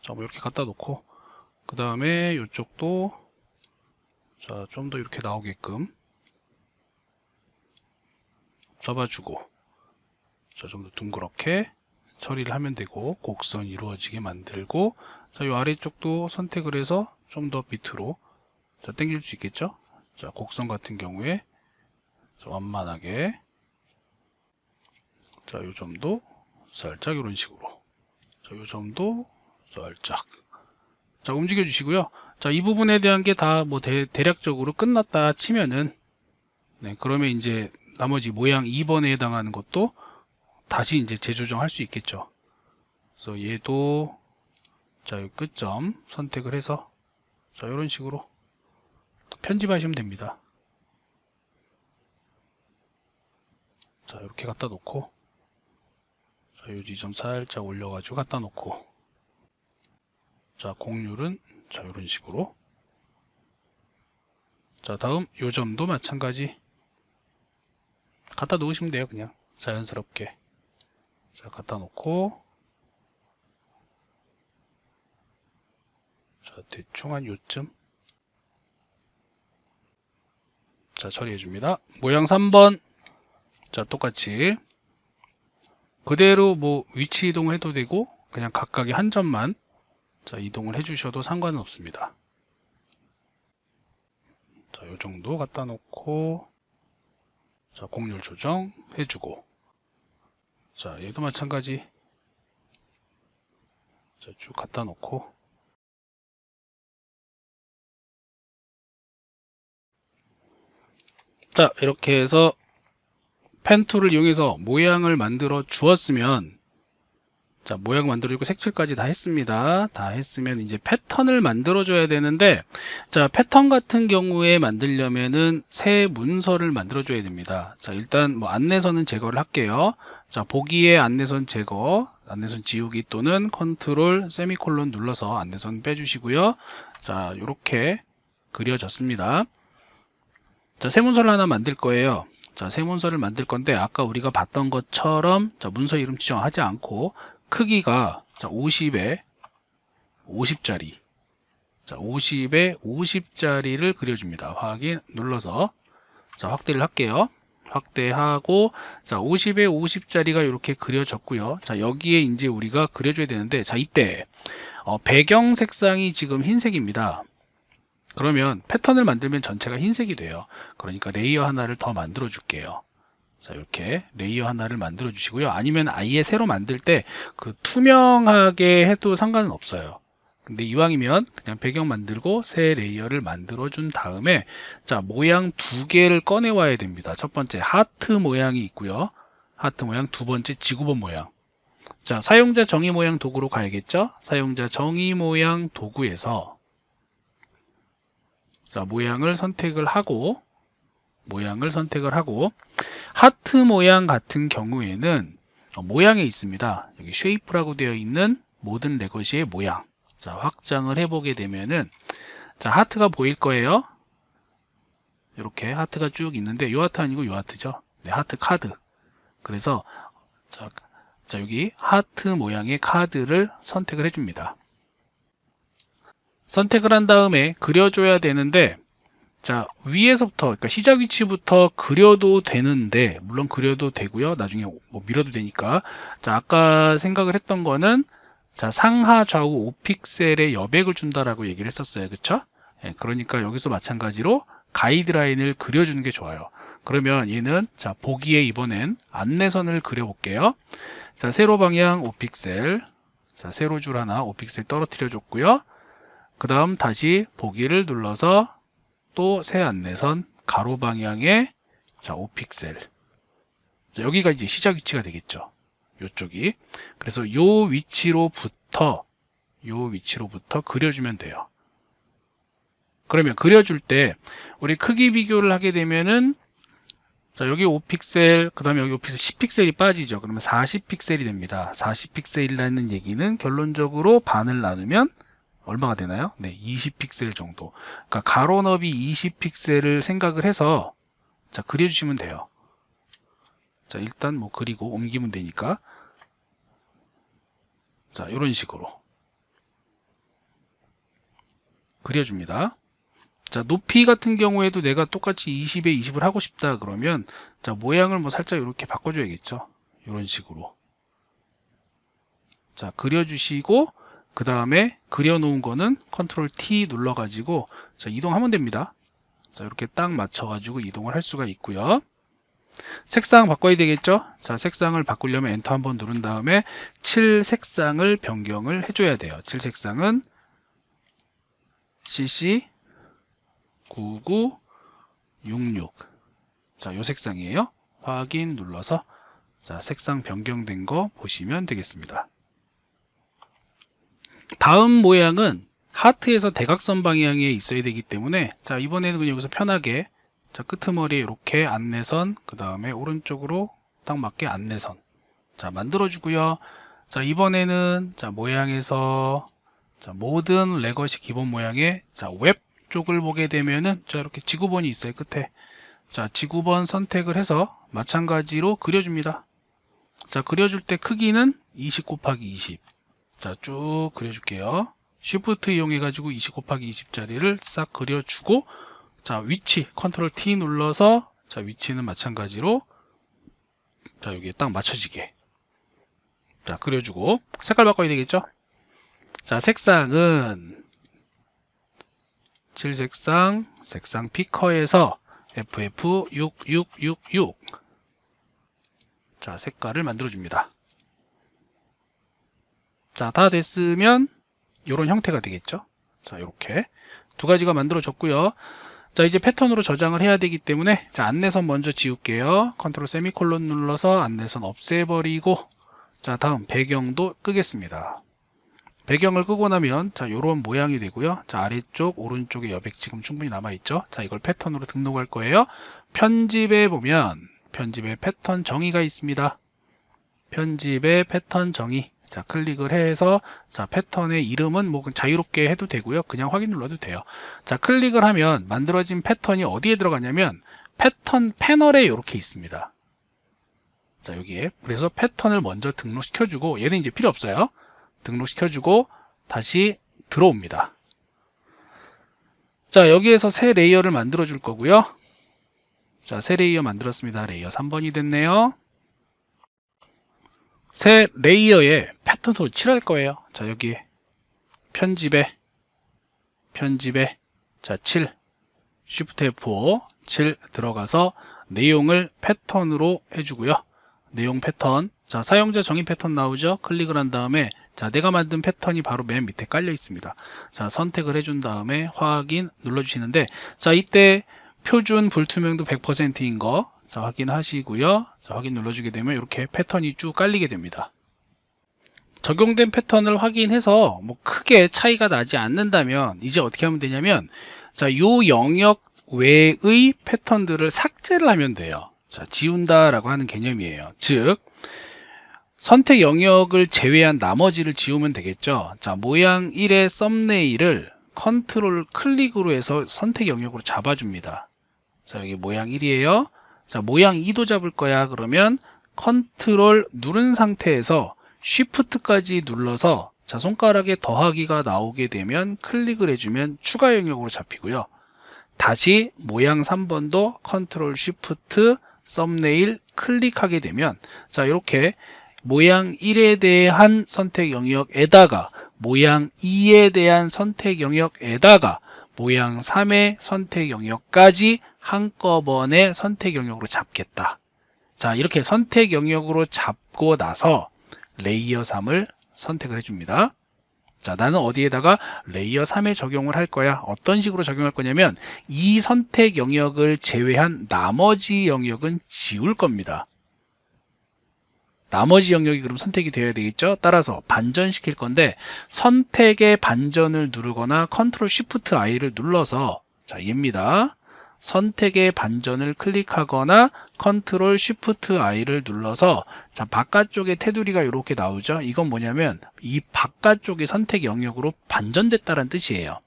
자, 뭐 이렇게 갖다 놓고 그 다음에 이쪽도 자, 좀 더 이렇게 나오게끔 접어주고 자, 좀 더 둥그렇게 처리를 하면 되고 곡선 이루어지게 만들고 자, 이 아래쪽도 선택을 해서 좀 더 밑으로 자, 당길 수 있겠죠? 자, 곡선 같은 경우에 자, 완만하게 자, 요 점도 살짝 이런 식으로 자, 요 점도 살짝 자, 움직여 주시고요. 자, 이 부분에 대한 게 다 뭐 대략적으로 끝났다 치면은 네, 그러면 이제 나머지 모양 2번에 해당하는 것도 다시 이제 재조정할 수 있겠죠. 그래서 얘도 자, 이 끝점 선택을 해서 자, 이런 식으로 편집하시면 됩니다. 자, 이렇게 갖다 놓고 자, 이 지점 살짝 올려가지고 갖다 놓고 자, 곡률은 자, 이런 식으로 자, 다음 요 점도 마찬가지 갖다 놓으시면 돼요. 그냥 자연스럽게 자, 갖다 놓고 자, 대충 한 요쯤 자, 처리해 줍니다. 모양 3번 자, 똑같이 그대로 뭐 위치 이동해도 되고 그냥 각각의 한 점만 자, 이동을 해 주셔도 상관은 없습니다. 자, 요 정도 갖다 놓고 자, 곡률 조정 해주고 자, 얘도 마찬가지 자, 쭉 갖다 놓고 자, 이렇게 해서 펜 툴을 이용해서 모양을 만들어 주었으면 자, 모양 만들어주고 색칠까지 다 했습니다. 다 했으면 이제 패턴을 만들어 줘야 되는데 자, 패턴 같은 경우에 만들려면은 새 문서를 만들어 줘야 됩니다. 자, 일단 뭐 안내선은 제거를 할게요. 자, 보기에 안내선 제거, 안내선 지우기 또는 컨트롤 세미콜론 눌러서 안내선 빼주시고요. 자, 이렇게 그려졌습니다. 자, 새 문서를 하나 만들 거예요. 자, 새 문서를 만들 건데 아까 우리가 봤던 것처럼 자, 문서 이름 지정하지 않고 크기가 자, 50에 50짜리 자, 50에 50짜리를 그려줍니다. 확인 눌러서 자, 확대를 할게요. 확대하고 자, 50에 50짜리가 이렇게 그려졌고요. 자, 여기에 이제 우리가 그려줘야 되는데 자, 이때 배경 색상이 지금 흰색입니다. 그러면 패턴을 만들면 전체가 흰색이 돼요. 그러니까 레이어 하나를 더 만들어 줄게요. 자, 이렇게 레이어 하나를 만들어 주시고요. 아니면 아예 새로 만들 때 그 투명하게 해도 상관은 없어요. 근데 이왕이면 그냥 배경 만들고 새 레이어를 만들어 준 다음에, 자, 모양 두 개를 꺼내 와야 됩니다. 첫 번째 하트 모양이 있고요. 하트 모양, 두 번째 지구본 모양. 자, 사용자 정의 모양 도구로 가야겠죠? 사용자 정의 모양 도구에서, 자, 모양을 선택을 하고 하트 모양 같은 경우에는 모양에 있습니다. 여기 쉐이프라고 되어 있는 모든 레거시의 모양. 자, 확장을 해보게 되면은, 자, 하트가 보일 거예요. 이렇게 하트가 쭉 있는데, 요 하트 아니고 요 하트죠. 네, 하트 카드. 그래서 자, 여기 하트 모양의 카드를 선택을 해줍니다. 선택을 한 다음에 그려줘야 되는데, 자, 위에서부터, 그러니까 시작 위치부터 그려도 되는데, 물론 그려도 되고요. 나중에 뭐 밀어도 되니까. 자, 아까 생각을 했던 거는, 자, 상하 좌우 5픽셀의 여백을 준다라고 얘기를 했었어요. 그쵸? 예, 그러니까 여기서 마찬가지로 가이드라인을 그려주는 게 좋아요. 그러면 얘는, 자, 보기에 이번엔 안내선을 그려볼게요. 자, 세로 방향 5픽셀. 자, 세로 줄 하나 5픽셀 떨어뜨려 줬고요. 그 다음 다시 보기를 눌러서 또 새 안내선 가로 방향에, 자, 5픽셀. 자, 여기가 이제 시작 위치가 되겠죠. 요쪽이. 그래서 요 위치로부터 그려주면 돼요. 그러면 그려줄 때 우리 크기 비교를 하게 되면은, 자, 여기 5픽셀, 그 다음에 여기 5픽셀 10픽셀이 빠지죠. 그러면 40픽셀이 됩니다. 40픽셀이라는 얘기는 결론적으로 반을 나누면 얼마가 되나요? 네, 20픽셀 정도. 그러니까 가로 너비 20픽셀을 생각을 해서, 자, 그려주시면 돼요. 자, 일단 뭐 그리고 옮기면 되니까. 자, 이런 식으로 그려줍니다. 자, 높이 같은 경우에도 내가 똑같이 20에 20을 하고 싶다 그러면, 자, 모양을 뭐 살짝 이렇게 바꿔줘야겠죠. 이런 식으로. 자, 그려주시고, 그 다음에 그려놓은 거는 컨트롤 T 눌러가지고, 자, 이동하면 됩니다. 자, 이렇게 딱 맞춰가지고 이동을 할 수가 있고요. 색상 바꿔야 되겠죠? 자, 색상을 바꾸려면 엔터 한번 누른 다음에 칠 색상을 변경을 해줘야 돼요. 칠 색상은 CC 9966. 자, 요 색상이에요. 확인 눌러서, 자, 색상 변경된 거 보시면 되겠습니다. 다음 모양은 하트에서 대각선 방향에 있어야 되기 때문에, 자, 이번에는 그냥 여기서 편하게, 자, 끄트머리에 이렇게 안내선, 그 다음에 오른쪽으로 딱 맞게 안내선, 자, 만들어 주고요. 자, 이번에는, 자, 모양에서, 자, 모든 레거시 기본 모양에, 자, 웹 쪽을 보게 되면은, 자, 이렇게 지구본이 있어요. 끝에. 자, 지구본 선택을 해서 마찬가지로 그려줍니다. 자, 그려줄 때 크기는 20 곱하기 20. 자, 쭉 그려줄게요. Shift 이용해가지고 20 곱하기 20짜리를 싹 그려주고, 자, 위치, 컨트롤 T 눌러서, 자, 위치는 마찬가지로, 자, 여기에 딱 맞춰지게. 자, 그려주고, 색깔 바꿔야 되겠죠? 자, 색상은, 칠색상, 색상 피커에서 FF6666. 자, 색깔을 만들어줍니다. 자, 다 됐으면 이런 형태가 되겠죠. 자, 이렇게 두 가지가 만들어졌고요. 자, 이제 패턴으로 저장을 해야 되기 때문에, 자, 안내선 먼저 지울게요. 컨트롤 세미콜론 눌러서 안내선 없애버리고, 자, 다음 배경도 끄겠습니다. 배경을 끄고 나면, 자, 요런 모양이 되고요. 자, 아래쪽 오른쪽에 여백 지금 충분히 남아있죠. 자, 이걸 패턴으로 등록할 거예요. 편집에 보면 편집에 패턴 정의가 있습니다. 편집에 패턴 정의. 자, 클릭을 해서, 자, 패턴의 이름은 뭐 자유롭게 해도 되고요. 그냥 확인 눌러도 돼요. 자, 클릭을 하면 만들어진 패턴이 어디에 들어가냐면 패턴 패널에 이렇게 있습니다. 자, 여기에. 그래서 패턴을 먼저 등록시켜주고, 얘는 이제 필요 없어요. 등록시켜주고 다시 들어옵니다. 자, 여기에서 새 레이어를 만들어 줄 거고요. 자, 새 레이어 만들었습니다. 레이어 3번이 됐네요. 새 레이어에 패턴으로 칠할 거예요. 자, 여기 편집에 자, 7. Shift F5, 7 들어가서 내용을 패턴으로 해주고요. 내용 패턴. 자, 사용자 정의 패턴 나오죠? 클릭을 한 다음에 자, 내가 만든 패턴이 바로 맨 밑에 깔려 있습니다. 자, 선택을 해준 다음에 확인 눌러주시는데, 자, 이때 표준 불투명도 100%인 거 자, 확인하시고요. 자, 확인 눌러주게 되면 이렇게 패턴이 쭉 깔리게 됩니다. 적용된 패턴을 확인해서 뭐 크게 차이가 나지 않는다면 이제 어떻게 하면 되냐면, 자, 요 영역 외의 패턴들을 삭제를 하면 돼요. 자, 지운다라고 하는 개념이에요. 즉, 선택 영역을 제외한 나머지를 지우면 되겠죠. 자, 모양 1의 썸네일을 컨트롤 클릭으로 해서 선택 영역으로 잡아줍니다. 자, 여기 모양 1이에요. 자, 모양 2도 잡을 거야. 그러면 컨트롤 누른 상태에서 쉬프트까지 눌러서 자, 손가락에 더하기가 나오게 되면 클릭을 해주면 추가 영역으로 잡히고요. 다시 모양 3번도 컨트롤 쉬프트 썸네일 클릭하게 되면 자, 이렇게 모양 1에 대한 선택 영역에다가 모양 2에 대한 선택 영역에다가 모양 3의 선택 영역까지 한꺼번에 선택 영역으로 잡겠다. 자, 이렇게 선택 영역으로 잡고 나서 레이어 3을 선택을 해줍니다. 자, 나는 어디에다가 레이어 3에 적용을 할 거야. 어떤 식으로 적용할 거냐면 이 선택 영역을 제외한 나머지 영역은 지울 겁니다. 나머지 영역이 그럼 선택이 되어야 되겠죠. 따라서 반전시킬 건데 선택의 반전을 누르거나 컨트롤 쉬프트 I를 눌러서 자, 얘입니다. 선택의 반전을 클릭하거나 컨트롤 쉬프트 I를 눌러서 자, 바깥쪽에 테두리가 이렇게 나오죠. 이건 뭐냐면 이 바깥쪽의 선택 영역으로 반전됐다는 뜻이에요.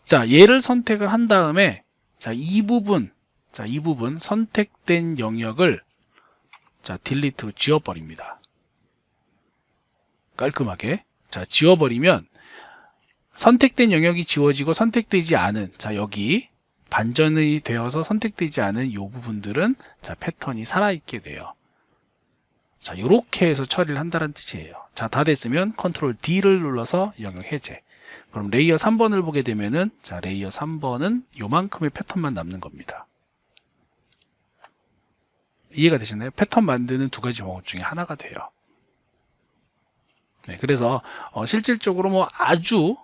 자, 얘를 선택을 한 다음에 자, 이 부분 선택된 영역을 자, 딜리트로 지워버립니다. 깔끔하게. 자, 지워버리면 선택된 영역이 지워지고 선택되지 않은 자, 여기 반전이 되어서 선택되지 않은 이 부분들은 자, 패턴이 살아있게 돼요. 자, 이렇게 해서 처리를 한다는 뜻이에요. 자, 다 됐으면 컨트롤 D를 눌러서 영역 해제. 그럼 레이어 3번을 보게 되면은 자, 레이어 3번은 요만큼의 패턴만 남는 겁니다. 이해가 되시나요? 패턴 만드는 두 가지 방법 중에 하나가 돼요. 네, 그래서 실질적으로 뭐 아주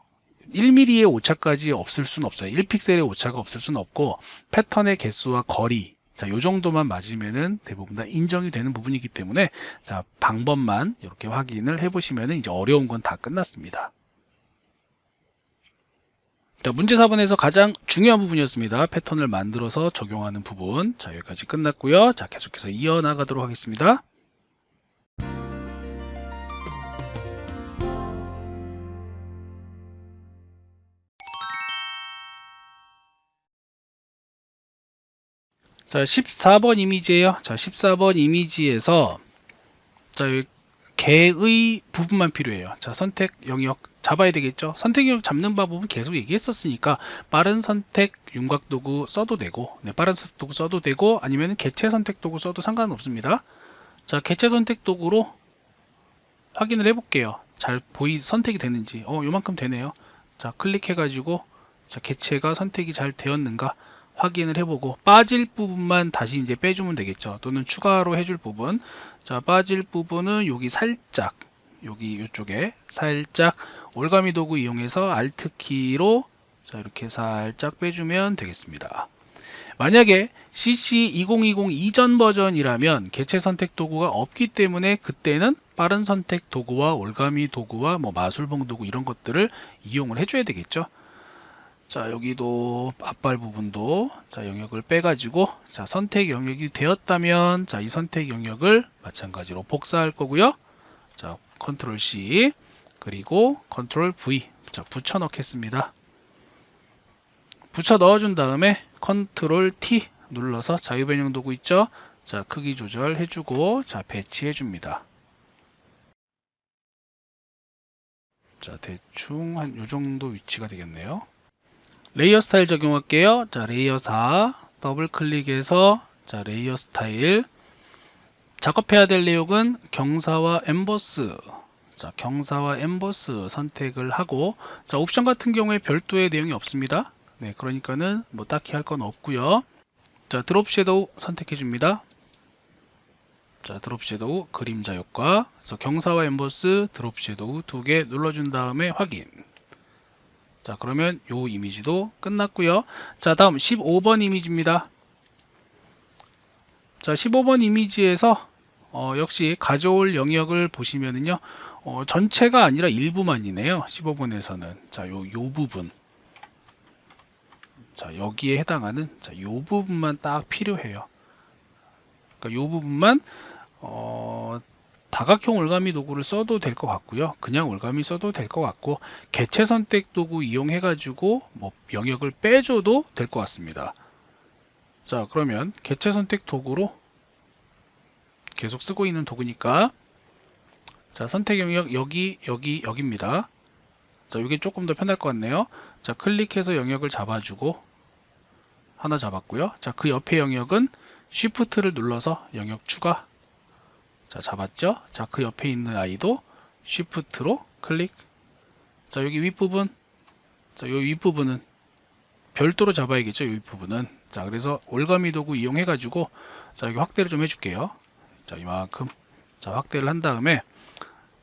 1mm의 오차까지 없을 수는 없어요. 1픽셀의 오차가 없을 수는 없고 패턴의 개수와 거리 자, 요 정도만 맞으면은 대부분 다 인정이 되는 부분이기 때문에 자, 방법만 이렇게 확인을 해보시면은 이제 어려운 건 다 끝났습니다. 자, 문제 4번에서 가장 중요한 부분이었습니다. 패턴을 만들어서 적용하는 부분. 자, 여기까지 끝났고요. 자, 계속해서 이어나가도록 하겠습니다. 자, 14번 이미지예요. 자, 14번 이미지에서 자, 여기 개의 부분만 필요해요. 자, 선택 영역 잡아야 되겠죠. 선택 영역 잡는 방법은 계속 얘기했었으니까 빠른 선택 윤곽 도구 써도 되고 빠른 선택 도구 써도 되고 아니면 개체 선택 도구 써도 상관없습니다. 자, 개체 선택 도구로 확인을 해볼게요. 잘 선택이 되는지. 요만큼 되네요. 자, 클릭해 가지고 자, 개체가 선택이 잘 되었는가 확인을 해보고 빠질 부분만 다시 이제 빼주면 되겠죠. 또는 추가로 해줄 부분. 자, 빠질 부분은 여기 살짝 여기 이쪽에 살짝 올가미 도구 이용해서 Alt 키로 자, 이렇게 살짝 빼주면 되겠습니다. 만약에 CC 2020 이전 버전이라면 개체 선택 도구가 없기 때문에 그때는 빠른 선택 도구와 올가미 도구와 뭐 마술봉 도구 이런 것들을 이용을 해줘야 되겠죠. 자, 여기도 앞발 부분도 자, 영역을 빼가지고 자, 선택 영역이 되었다면 자, 이 선택 영역을 마찬가지로 복사할 거고요. 자, 컨트롤 C 그리고 컨트롤 V 자, 붙여 넣겠습니다. 붙여 넣어준 다음에 컨트롤 T 눌러서 자유 변형 도구 있죠? 자, 크기 조절 해주고 자, 배치해 줍니다. 자, 대충 한 요 정도 위치가 되겠네요. 레이어 스타일 적용할게요. 자, 레이어 4 더블 클릭해서 자, 레이어 스타일 작업해야 될 내용은 경사와 엠보스 자, 경사와 엠보스 선택을 하고 자, 옵션 같은 경우에 별도의 내용이 없습니다. 네, 그러니까는 뭐 딱히 할 건 없고요. 자, 드롭 섀도우 선택해 줍니다. 자, 드롭 섀도우 그림자 효과. 그래서 경사와 엠보스 드롭 섀도우 두 개 눌러준 다음에 확인. 자, 그러면 요 이미지도 끝났고요. 자, 다음 15번 이미지입니다. 자, 15번 이미지에서 역시 가져올 영역을 보시면은요, 전체가 아니라 일부만이네요. 15번에서는. 자, 요 부분. 자, 여기에 해당하는, 자, 요 부분만 딱 필요해요. 그러니까 요 부분만, 다각형 올가미 도구를 써도 될 것 같고요. 그냥 올가미 써도 될 것 같고, 개체 선택 도구 이용해가지고, 뭐, 영역을 빼줘도 될 것 같습니다. 자, 그러면 개체 선택 도구로 계속 쓰고 있는 도구니까, 자, 선택 영역 여기입니다. 자, 이게 조금 더 편할 것 같네요. 자, 클릭해서 영역을 잡아주고 하나 잡았고요. 자, 그 옆에 영역은 Shift를 눌러서 영역 추가. 자, 잡았죠? 자, 그 옆에 있는 아이도 Shift로 클릭. 자, 여기 윗부분. 자, 이 윗부분은 별도로 잡아야겠죠? 이 윗부분은. 자, 그래서 올가미 도구 이용해가지고 자, 여기 확대를 좀 해줄게요. 자, 이만큼. 자, 확대를 한 다음에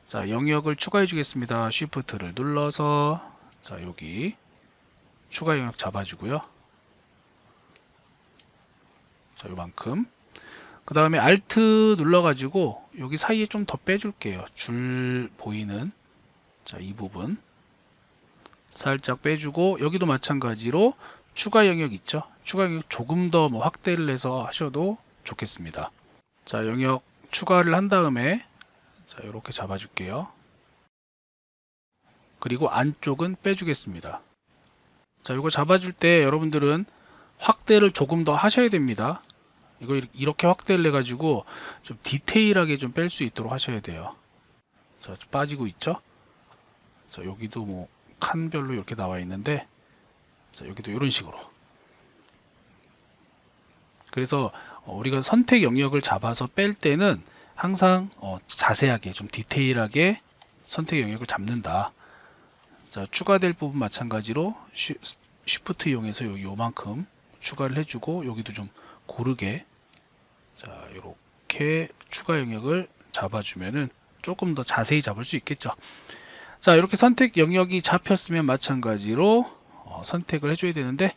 자, 영역을 추가해 주겠습니다. Shift를 눌러서 자, 여기 추가 영역 잡아주고요. 자, 요만큼. 그 다음에 Alt 눌러가지고 여기 사이에 좀 더 빼줄게요. 줄 보이는 자, 이 부분 살짝 빼주고 여기도 마찬가지로 추가 영역 있죠? 추가 영역 조금 더 뭐 확대를 해서 하셔도 좋겠습니다. 자, 영역 추가를 한 다음에 자, 이렇게 잡아줄게요. 그리고 안쪽은 빼주겠습니다. 자, 이거 잡아줄 때 여러분들은 확대를 조금 더 하셔야 됩니다. 이거 이렇게 확대를 해가지고 좀 디테일하게 좀 뺄 수 있도록 하셔야 돼요. 자, 좀 빠지고 있죠? 자, 여기도 뭐 칸별로 이렇게 나와 있는데, 자, 여기도 이런 식으로. 그래서 우리가 선택 영역을 잡아서 뺄 때는 항상 자세하게 좀 디테일하게 선택 영역을 잡는다. 자, 추가될 부분 마찬가지로 쉬프트 이용해서 요만큼 추가를 해주고 여기도 좀 고르게 자, 이렇게 추가 영역을 잡아주면은 조금 더 자세히 잡을 수 있겠죠. 자, 이렇게 선택 영역이 잡혔으면 마찬가지로 선택을 해줘야 되는데,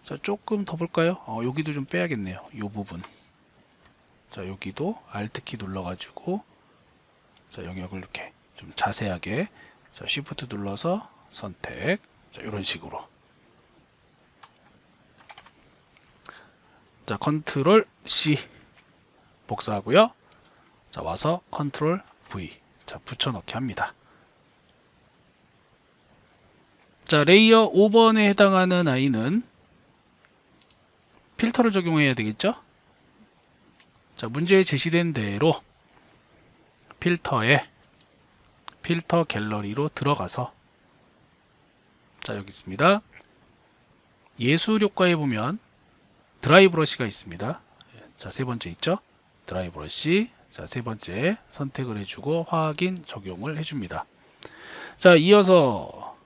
자, 조금 더 볼까요? 여기도 좀 빼야겠네요. 이 부분. 자, 여기도 Alt키 눌러가지고 자, 영역을 이렇게 좀 자세하게 자, Shift 눌러서 선택. 자, 이런 식으로. 자, Ctrl C 복사하고요. 자, 와서 Ctrl V. 자, 붙여넣기 합니다. 자, 레이어 5번에 해당하는 아이는 필터를 적용해야 되겠죠? 자, 문제에 제시된 대로 필터에 필터 갤러리로 들어가서 자, 여기 있습니다. 예술 효과에 보면 드라이 브러쉬가 있습니다. 자, 세 번째 있죠? 드라이 브러쉬. 자, 세 번째 선택을 해주고 확인 적용을 해줍니다. 자, 이어서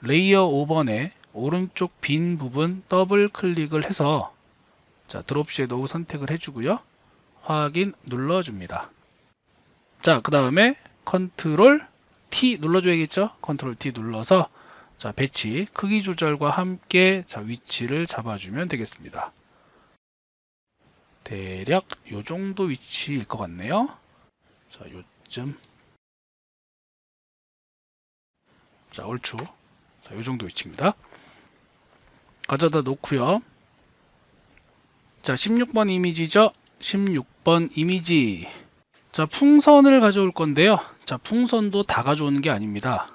레이어 5번에 오른쪽 빈 부분 더블 클릭을 해서 자, 드롭 섀도우 선택을 해주고요. 확인 눌러줍니다. 자, 그 다음에 컨트롤 T 눌러줘야겠죠? 컨트롤 T 눌러서 자, 배치 크기 조절과 함께 자, 위치를 잡아주면 되겠습니다. 대략 요 정도 위치일 것 같네요. 자, 요쯤. 자, 얼추. 자, 요 정도 위치입니다. 가져다 놓고요. 자, 16번 이미지죠? 16번 이미지. 자, 풍선을 가져올 건데요. 자, 풍선도 다 가져오는 게 아닙니다.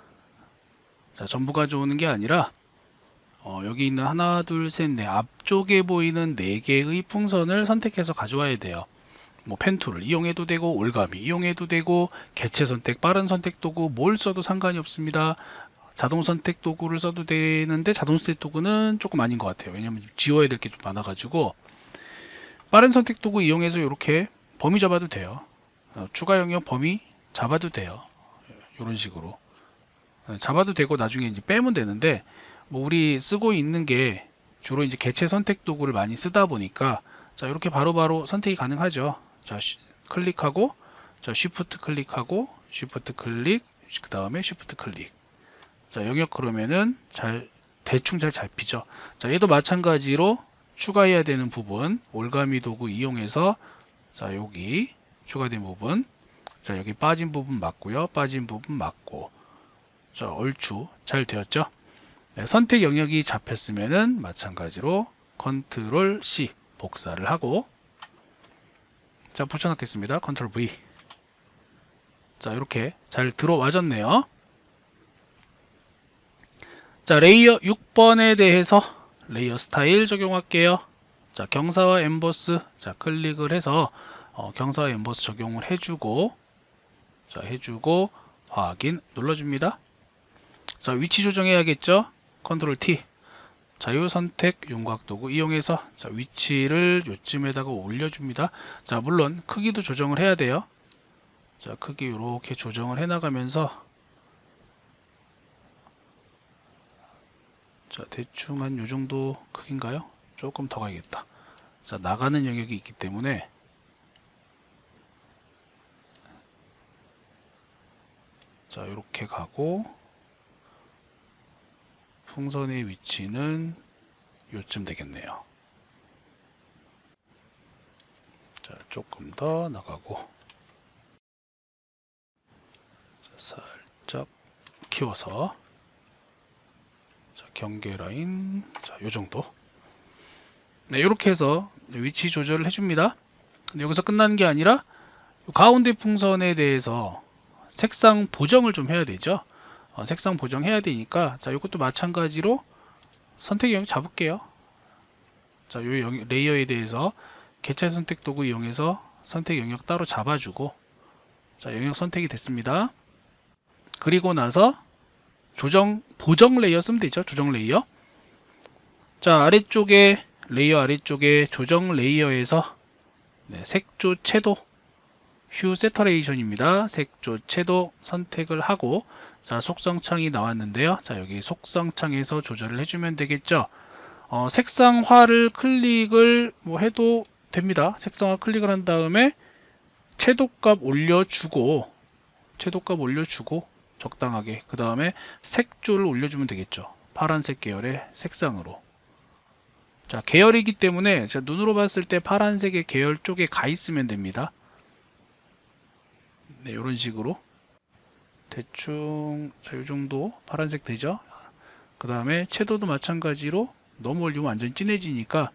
자, 전부 가져오는 게 아니라 여기 있는 하나, 둘, 셋, 넷 앞쪽에 보이는 4개의 풍선을 선택해서 가져와야 돼요. 뭐 펜툴을 이용해도 되고 올가미 이용해도 되고 개체 선택, 빠른 선택 도구 뭘 써도 상관이 없습니다. 자동 선택 도구를 써도 되는데 자동 선택 도구는 조금 아닌 것 같아요. 왜냐면 지워야 될 게 좀 많아가지고 빠른 선택 도구 이용해서 이렇게 범위 잡아도 돼요. 추가 영역 범위 잡아도 돼요. 이런 식으로 잡아도 되고 나중에 이제 빼면 되는데 뭐 우리 쓰고 있는 게 주로 이제 개체 선택 도구를 많이 쓰다 보니까 자, 이렇게 바로바로 선택이 가능하죠. 자, 클릭하고 자, 쉬프트 클릭하고 쉬프트 클릭, 그 다음에 쉬프트 클릭. 자, 영역 그러면은 대충 잘 잡히죠. 자, 얘도 마찬가지로 추가해야 되는 부분 올가미 도구 이용해서 자, 여기 추가된 부분, 자, 여기 빠진 부분 맞고요. 빠진 부분 맞고. 자, 얼추 잘 되었죠. 네, 선택 영역이 잡혔으면은 마찬가지로 컨트롤 C 복사를 하고 자, 붙여넣겠습니다. 컨트롤 V. 자, 이렇게 잘 들어와졌네요. 자, 레이어 6번에 대해서 레이어 스타일 적용할게요. 자, 경사와 엠보스. 자, 클릭을 해서 경사와 엠보스 적용을 해주고 자, 해주고 확인 눌러줍니다. 자, 위치 조정해야겠죠. 컨트롤 T. 자유 선택 윤곽 도구 이용해서 자, 위치를 요쯤에다가 올려줍니다. 자, 물론 크기도 조정을 해야 돼요. 자, 크기 이렇게 조정을 해 나가면서 자, 대충 한 요정도 크기인가요? 조금 더 가야겠다. 자, 나가는 영역이 있기 때문에 자, 이렇게 가고 풍선의 위치는 요쯤 되겠네요. 자, 조금 더 나가고 자, 살짝 키워서 자, 경계 라인 자, 요정도. 네, 이렇게 해서 위치 조절을 해줍니다. 근데 여기서 끝나는 게 아니라 가운데 풍선에 대해서 색상 보정을 좀 해야 되죠. 색상 보정해야 되니까 자, 이것도 마찬가지로 선택 영역 잡을게요. 자, 요 레이어에 대해서 개체 선택 도구 이용해서 선택 영역 따로 잡아주고 자, 영역 선택이 됐습니다. 그리고 나서 보정 레이어 쓰면 되죠. 조정 레이어. 자, 아래쪽에 레이어 아래쪽에 조정 레이어에서 네, 색조 채도 휴 세터레이션입니다. 색조 채도 선택을 하고 자, 속성창이 나왔는데요. 자, 여기 속성창에서 조절을 해주면 되겠죠. 색상화를 클릭을 뭐 해도 됩니다. 색상화 클릭을 한 다음에 채도값 올려주고 적당하게 그 다음에 색조를 올려주면 되겠죠. 파란색 계열의 색상으로. 자, 계열이기 때문에 제가 눈으로 봤을 때 파란색의 계열 쪽에 가 있으면 됩니다. 네, 이런 식으로 대충 자, 이 정도 파란색 되죠. 그 다음에 채도도 마찬가지로 너무 올리면 완전 진해지니까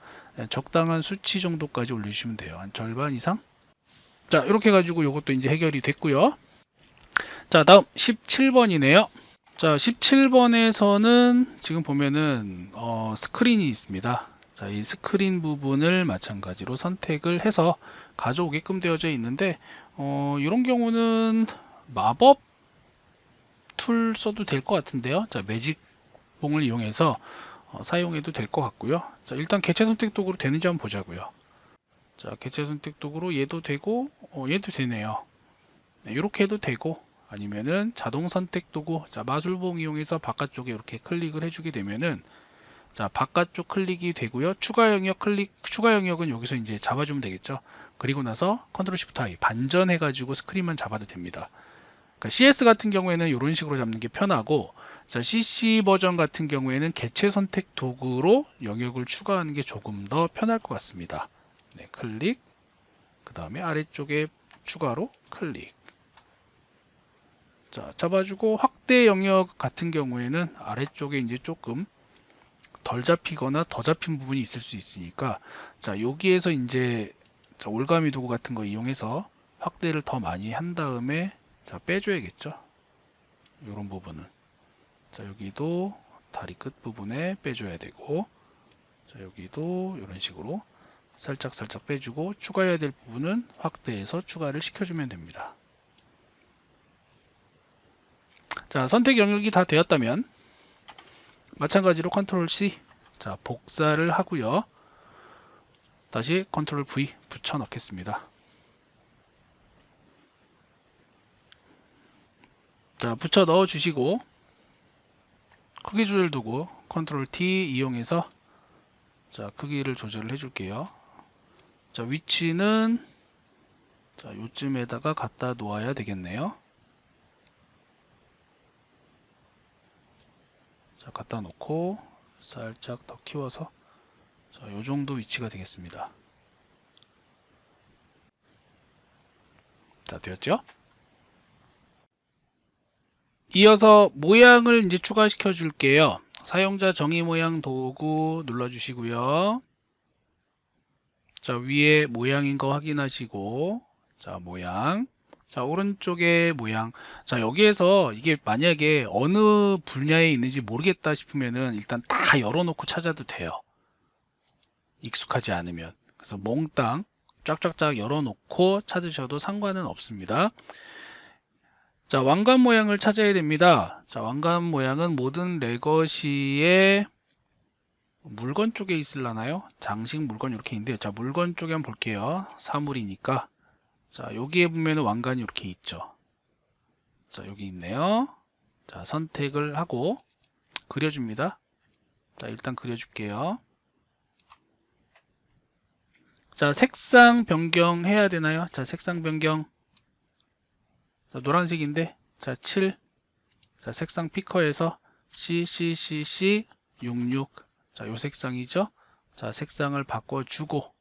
적당한 수치 정도까지 올려주시면 돼요. 한 절반 이상. 자, 이렇게 해가지고 이것도 이제 해결이 됐고요. 자, 다음 17번이네요. 자, 17번에서는 지금 보면은 스크린이 있습니다. 자, 이 스크린 부분을 마찬가지로 선택을 해서 가져오게끔 되어져 있는데 이런 경우는 마법 툴 써도 될 것 같은데요. 자, 매직봉을 이용해서 사용해도 될 것 같고요. 자, 일단 개체 선택 도구로 되는지 한번 보자고요. 자, 개체 선택 도구로 얘도 되고 얘도 되네요. 네, 이렇게 해도 되고 아니면은 자동 선택 도구 자, 마술봉 이용해서 바깥쪽에 이렇게 클릭을 해주게 되면은 자, 바깥쪽 클릭이 되고요. 추가 영역은 여기서 이제 잡아주면 되겠죠. 그리고 나서 컨트롤 시프트 I 반전해 가지고 스크린만 잡아도 됩니다. 그러니까 CS 같은 경우에는 이런 식으로 잡는 게 편하고 자, CC 버전 같은 경우에는 개체 선택 도구로 영역을 추가하는 게 조금 더 편할 것 같습니다. 네, 클릭 그 다음에 아래쪽에 추가로 클릭 자, 잡아주고 확대 영역 같은 경우에는 아래쪽에 이제 조금 덜 잡히거나 더 잡힌 부분이 있을 수 있으니까 자, 여기에서 이제 자, 올가미 도구 같은 거 이용해서 확대를 더 많이 한 다음에 자, 빼줘야겠죠. 이런 부분은 자, 여기도 다리 끝 부분에 빼줘야 되고 자, 여기도 이런 식으로 살짝 빼주고 추가해야 될 부분은 확대해서 추가를 시켜주면 됩니다. 자, 선택 영역이 다 되었다면 마찬가지로 컨트롤 C 자, 복사를 하고요. 다시 컨트롤 V 붙여 넣겠습니다. 자, 붙여 넣어 주시고 크기 조절 도구 컨트롤 T 이용해서 자, 크기를 조절을 해줄게요. 자, 위치는 자, 요쯤에다가 갖다 놓아야 되겠네요. 자, 갖다 놓고 살짝 더 키워서 자, 요 정도 위치가 되겠습니다. 자, 되었죠? 이어서 모양을 이제 추가시켜 줄게요. 사용자 정의 모양 도구 눌러주시고요. 자, 위에 모양인 거 확인하시고, 자, 모양. 자, 오른쪽에 모양. 자, 여기에서 이게 만약에 어느 분야에 있는지 모르겠다 싶으면은 일단 다 열어놓고 찾아도 돼요. 익숙하지 않으면. 그래서 몽땅 쫙쫙쫙 열어놓고 찾으셔도 상관은 없습니다. 자, 왕관 모양을 찾아야 됩니다. 자, 왕관 모양은 모든 레거시의 물건 쪽에 있을라나요? 장식 물건 이렇게 있는데, 자, 물건 쪽에 한번 볼게요. 사물이니까. 자, 여기에 보면 왕관이 이렇게 있죠. 자, 여기 있네요. 자, 선택을 하고 그려줍니다. 자, 일단 그려줄게요. 자, 색상 변경해야 되나요? 자, 색상 변경. 자, 노란색인데, 자, 7. 자, 색상 피커에서 CCCC66. 자, 요 색상이죠. 자, 색상을 바꿔주고,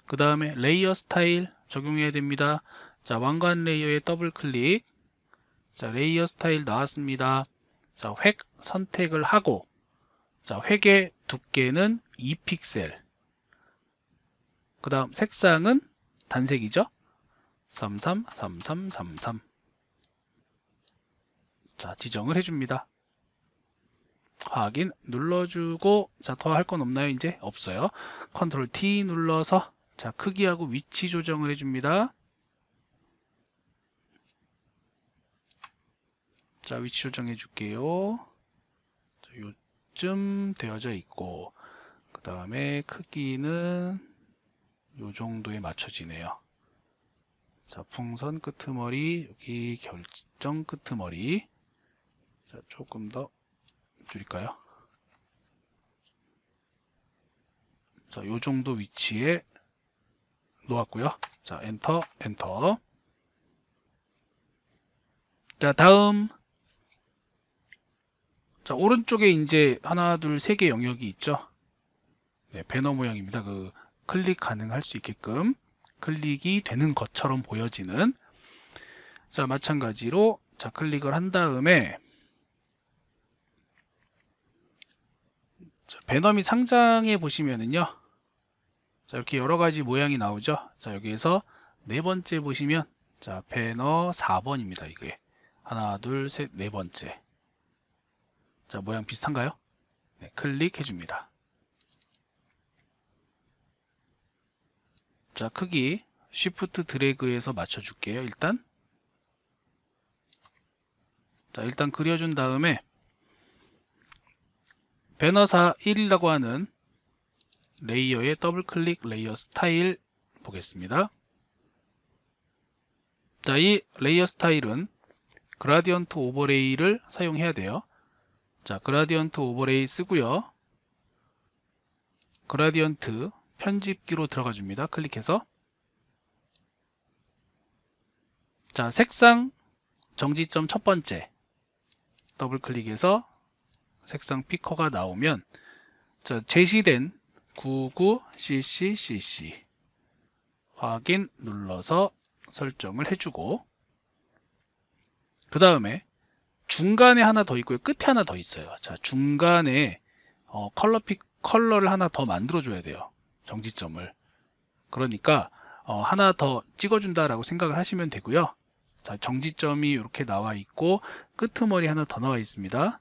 그 다음에 레이어 스타일 적용해야 됩니다. 자, 왕관 레이어에 더블 클릭. 자, 레이어 스타일 나왔습니다. 자, 획 선택을 하고, 자, 획의 두께는 2픽셀. 그 다음 색상은 단색이죠. 333333. 자, 지정을 해줍니다. 확인 눌러주고, 자, 더 할 건 없나요? 이제 없어요. 컨트롤 T 눌러서 자, 크기하고 위치 조정을 해줍니다. 자, 위치 조정해 줄게요. 자, 요쯤 되어져 있고, 그 다음에 크기는 요 정도에 맞춰지네요. 자, 풍선 끄트머리, 여기 결정 끄트머리. 자, 조금 더 줄일까요? 자, 요 정도 위치에 놓았고요. 자, 엔터, 엔터. 자, 다음. 자, 오른쪽에 이제 하나, 둘, 세 개 영역이 있죠. 네, 배너 모양입니다. 그 클릭 가능할 수 있게끔 클릭이 되는 것처럼 보여지는. 자, 마찬가지로 자, 클릭을 한 다음에 자, 배너 및 상장에 보시면은요. 자, 이렇게 여러 가지 모양이 나오죠. 자, 여기에서 네 번째 보시면 자, 배너 4번입니다. 이게 하나, 둘, 셋, 네 번째. 자, 모양 비슷한가요? 네, 클릭해 줍니다. 자, 크기 쉬프트 드래그해서 맞춰 줄게요. 일단 자, 일단 그려준 다음에 배너사 1이라고 하는 레이어에 더블 클릭 레이어 스타일 보겠습니다. 자, 이 레이어 스타일은 그라디언트 오버레이를 사용해야 돼요. 자, 그라디언트 오버레이 쓰고요. 그라디언트 편집기로 들어가 줍니다. 클릭해서 자, 색상 정지점 첫 번째 더블 클릭해서 색상 피커가 나오면 자, 제시된 99CCCC 확인 눌러서 설정을 해주고, 그 다음에 중간에 하나 더 있고요. 끝에 하나 더 있어요. 자, 중간에 컬러를 하나 더 만들어 줘야 돼요. 정지점을. 그러니까 하나 더 찍어준다라고 생각을 하시면 되고요. 자, 정지점이 이렇게 나와 있고 끄트머리 하나 더 나와 있습니다.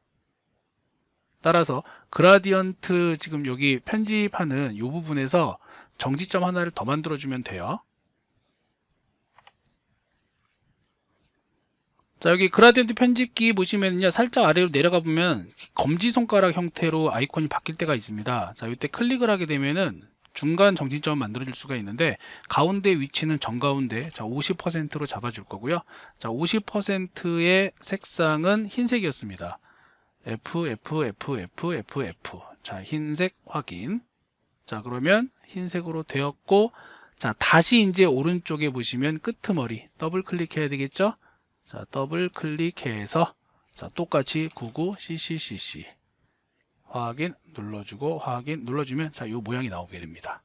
따라서 그라디언트 지금 여기 편집하는 이 부분에서 정지점 하나를 더 만들어 주면 돼요. 자, 여기 그라디언트 편집기 보시면요, 살짝 아래로 내려가 보면 검지손가락 형태로 아이콘이 바뀔 때가 있습니다. 자, 이때 클릭을 하게 되면은 중간 정지점을 만들어 줄 수가 있는데, 가운데 위치는 정가운데 자 50%로 잡아 줄 거고요. 자, 50%의 색상은 흰색이었습니다. F, F, F, F, F, F. 자, 흰색 확인. 자, 그러면 흰색으로 되었고, 자, 다시 이제 오른쪽에 보시면 끄트머리 더블 클릭해야 되겠죠? 자, 더블 클릭해서 자, 똑같이 99CCCC 확인 눌러주고 확인 눌러주면 자, 이 모양이 나오게 됩니다.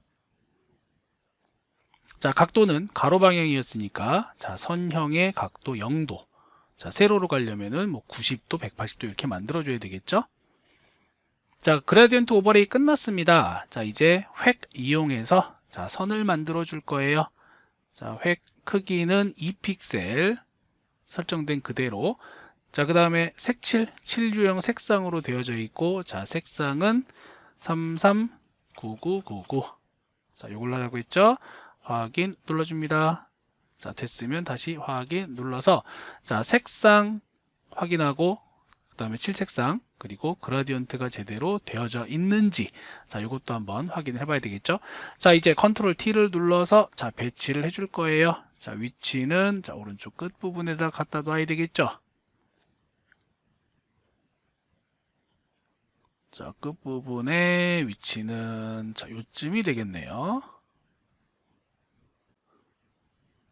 자, 각도는 가로 방향이었으니까 자, 선형의 각도 0도. 자, 세로로 가려면은 뭐 90도, 180도 이렇게 만들어 줘야 되겠죠? 자, 그라디언트 오버레이 끝났습니다. 자, 이제 획 이용해서 자, 선을 만들어 줄 거예요. 자, 획 크기는 2픽셀 설정된 그대로. 자, 그 다음에 색칠, 칠유형 색상으로 되어져 있고, 자, 색상은 339999. 자, 요걸로 하라고 했죠? 확인 눌러줍니다. 자, 됐으면 다시 확인 눌러서, 자, 색상 확인하고, 그 다음에 칠색상, 그리고 그라디언트가 제대로 되어져 있는지, 자, 이것도 한번 확인해 봐야 되겠죠? 자, 이제 컨트롤 T를 눌러서, 자, 배치를 해줄 거예요. 자, 위치는, 자, 오른쪽 끝부분에다 갖다 놔야 되겠죠? 자, 끝부분의 위치는, 자, 요쯤이 되겠네요.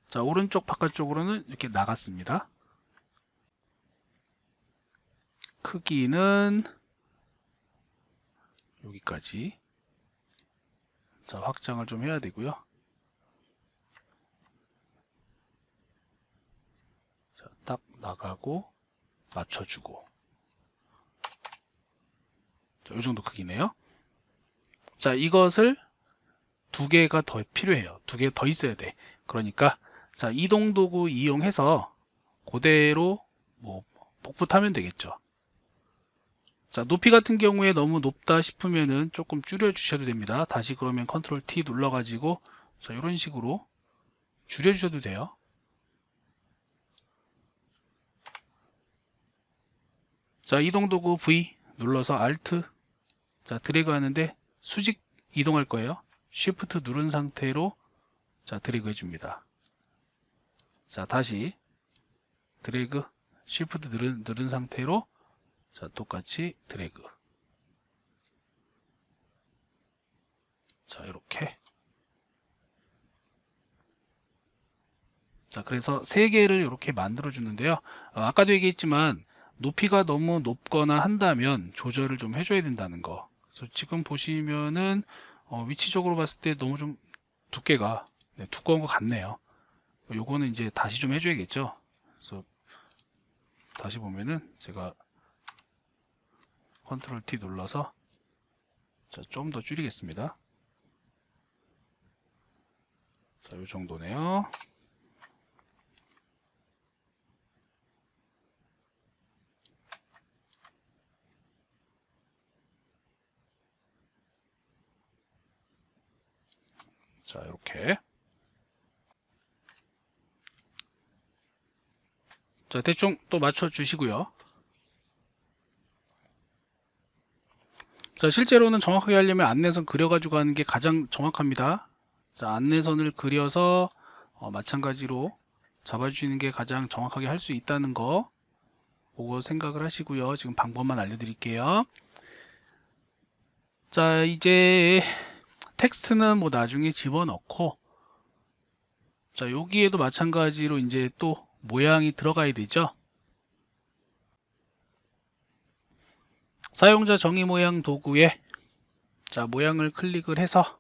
자, 오른쪽 바깥쪽으로는 이렇게 나갔습니다. 크기는 여기까지. 자, 확장을 좀 해야 되고요. 자, 딱 나가고 맞춰주고. 자, 이 정도 크기네요. 자, 이것을 두 개가 더 필요해요. 두 개 더 있어야 돼. 그러니까 자, 이동 도구 이용해서 그대로 뭐 복붙하면 되겠죠. 자, 높이 같은 경우에 너무 높다 싶으면은 조금 줄여 주셔도 됩니다. 다시 그러면 컨트롤 T 눌러 가지고 자, 이런 식으로 줄여 주셔도 돼요. 자, 이동 도구 V 눌러서 Alt 자, 드래그 하는데 수직 이동할 거예요. Shift 누른 상태로 자, 드래그 해줍니다. 자, 다시 드래그 Shift 누른 상태로 자, 똑같이 드래그. 자, 이렇게. 자, 그래서 세 개를 이렇게 만들어 주는데요. 아까도 얘기했지만 높이가 너무 높거나 한다면 조절을 좀 해줘야 된다는 거. 그래서 지금 보시면은 위치적으로 봤을 때 너무 좀 두께가 두꺼운 것 같네요. 요거는 이제 다시 좀 해줘야겠죠. 그래서 다시 보면은 제가 컨트롤 T 눌러서 좀 더 줄이겠습니다. 자, 요 정도네요. 자, 이렇게. 자, 대충 또 맞춰 주시고요. 자, 실제로는 정확하게 하려면 안내선 그려가지고 하는 게 가장 정확합니다. 자, 안내선을 그려서 마찬가지로 잡아주시는 게 가장 정확하게 할 수 있다는 거 그거 생각을 하시고요. 지금 방법만 알려드릴게요. 자, 이제 텍스트는 뭐 나중에 집어넣고 자, 여기에도 마찬가지로 이제 또 모양이 들어가야 되죠. 사용자 정의 모양 도구에 자, 모양을 클릭을 해서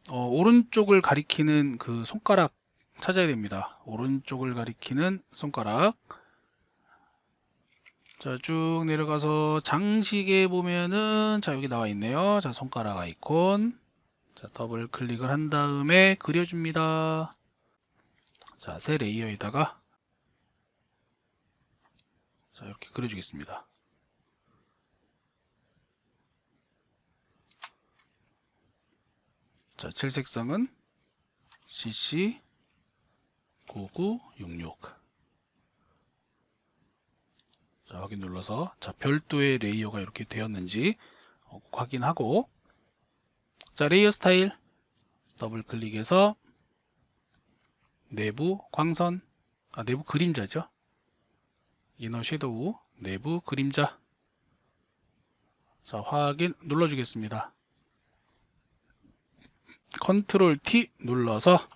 오른쪽을 가리키는 그 손가락 찾아야 됩니다. 오른쪽을 가리키는 손가락. 자, 쭉 내려가서 장식에 보면은 자, 여기 나와 있네요. 자, 손가락 아이콘. 자, 더블 클릭을 한 다음에 그려줍니다. 자, 새 레이어에다가 자, 이렇게 그려주겠습니다. 자, 칠색상은 CC9966. 자, 확인 눌러서 자, 별도의 레이어가 이렇게 되었는지 확인하고 자, 레이어 스타일 더블 클릭해서 내부 광선 내부 그림자죠. 이너 섀도우 내부 그림자. 자, 확인 눌러주겠습니다. 컨트롤 T 눌러서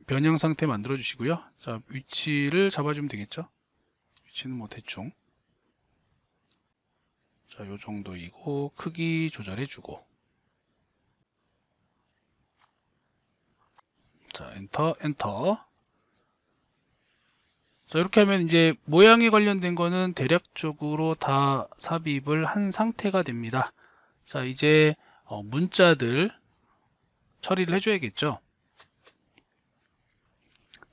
변형 상태 만들어 주시고요. 자, 위치를 잡아주면 되겠죠. 위치는 뭐 대충. 자, 요 정도이고, 크기 조절해주고. 자, 엔터, 엔터. 자, 이렇게 하면 이제 모양에 관련된 거는 대략적으로 다 삽입을 한 상태가 됩니다. 자, 이제 문자들 처리를 해줘야겠죠.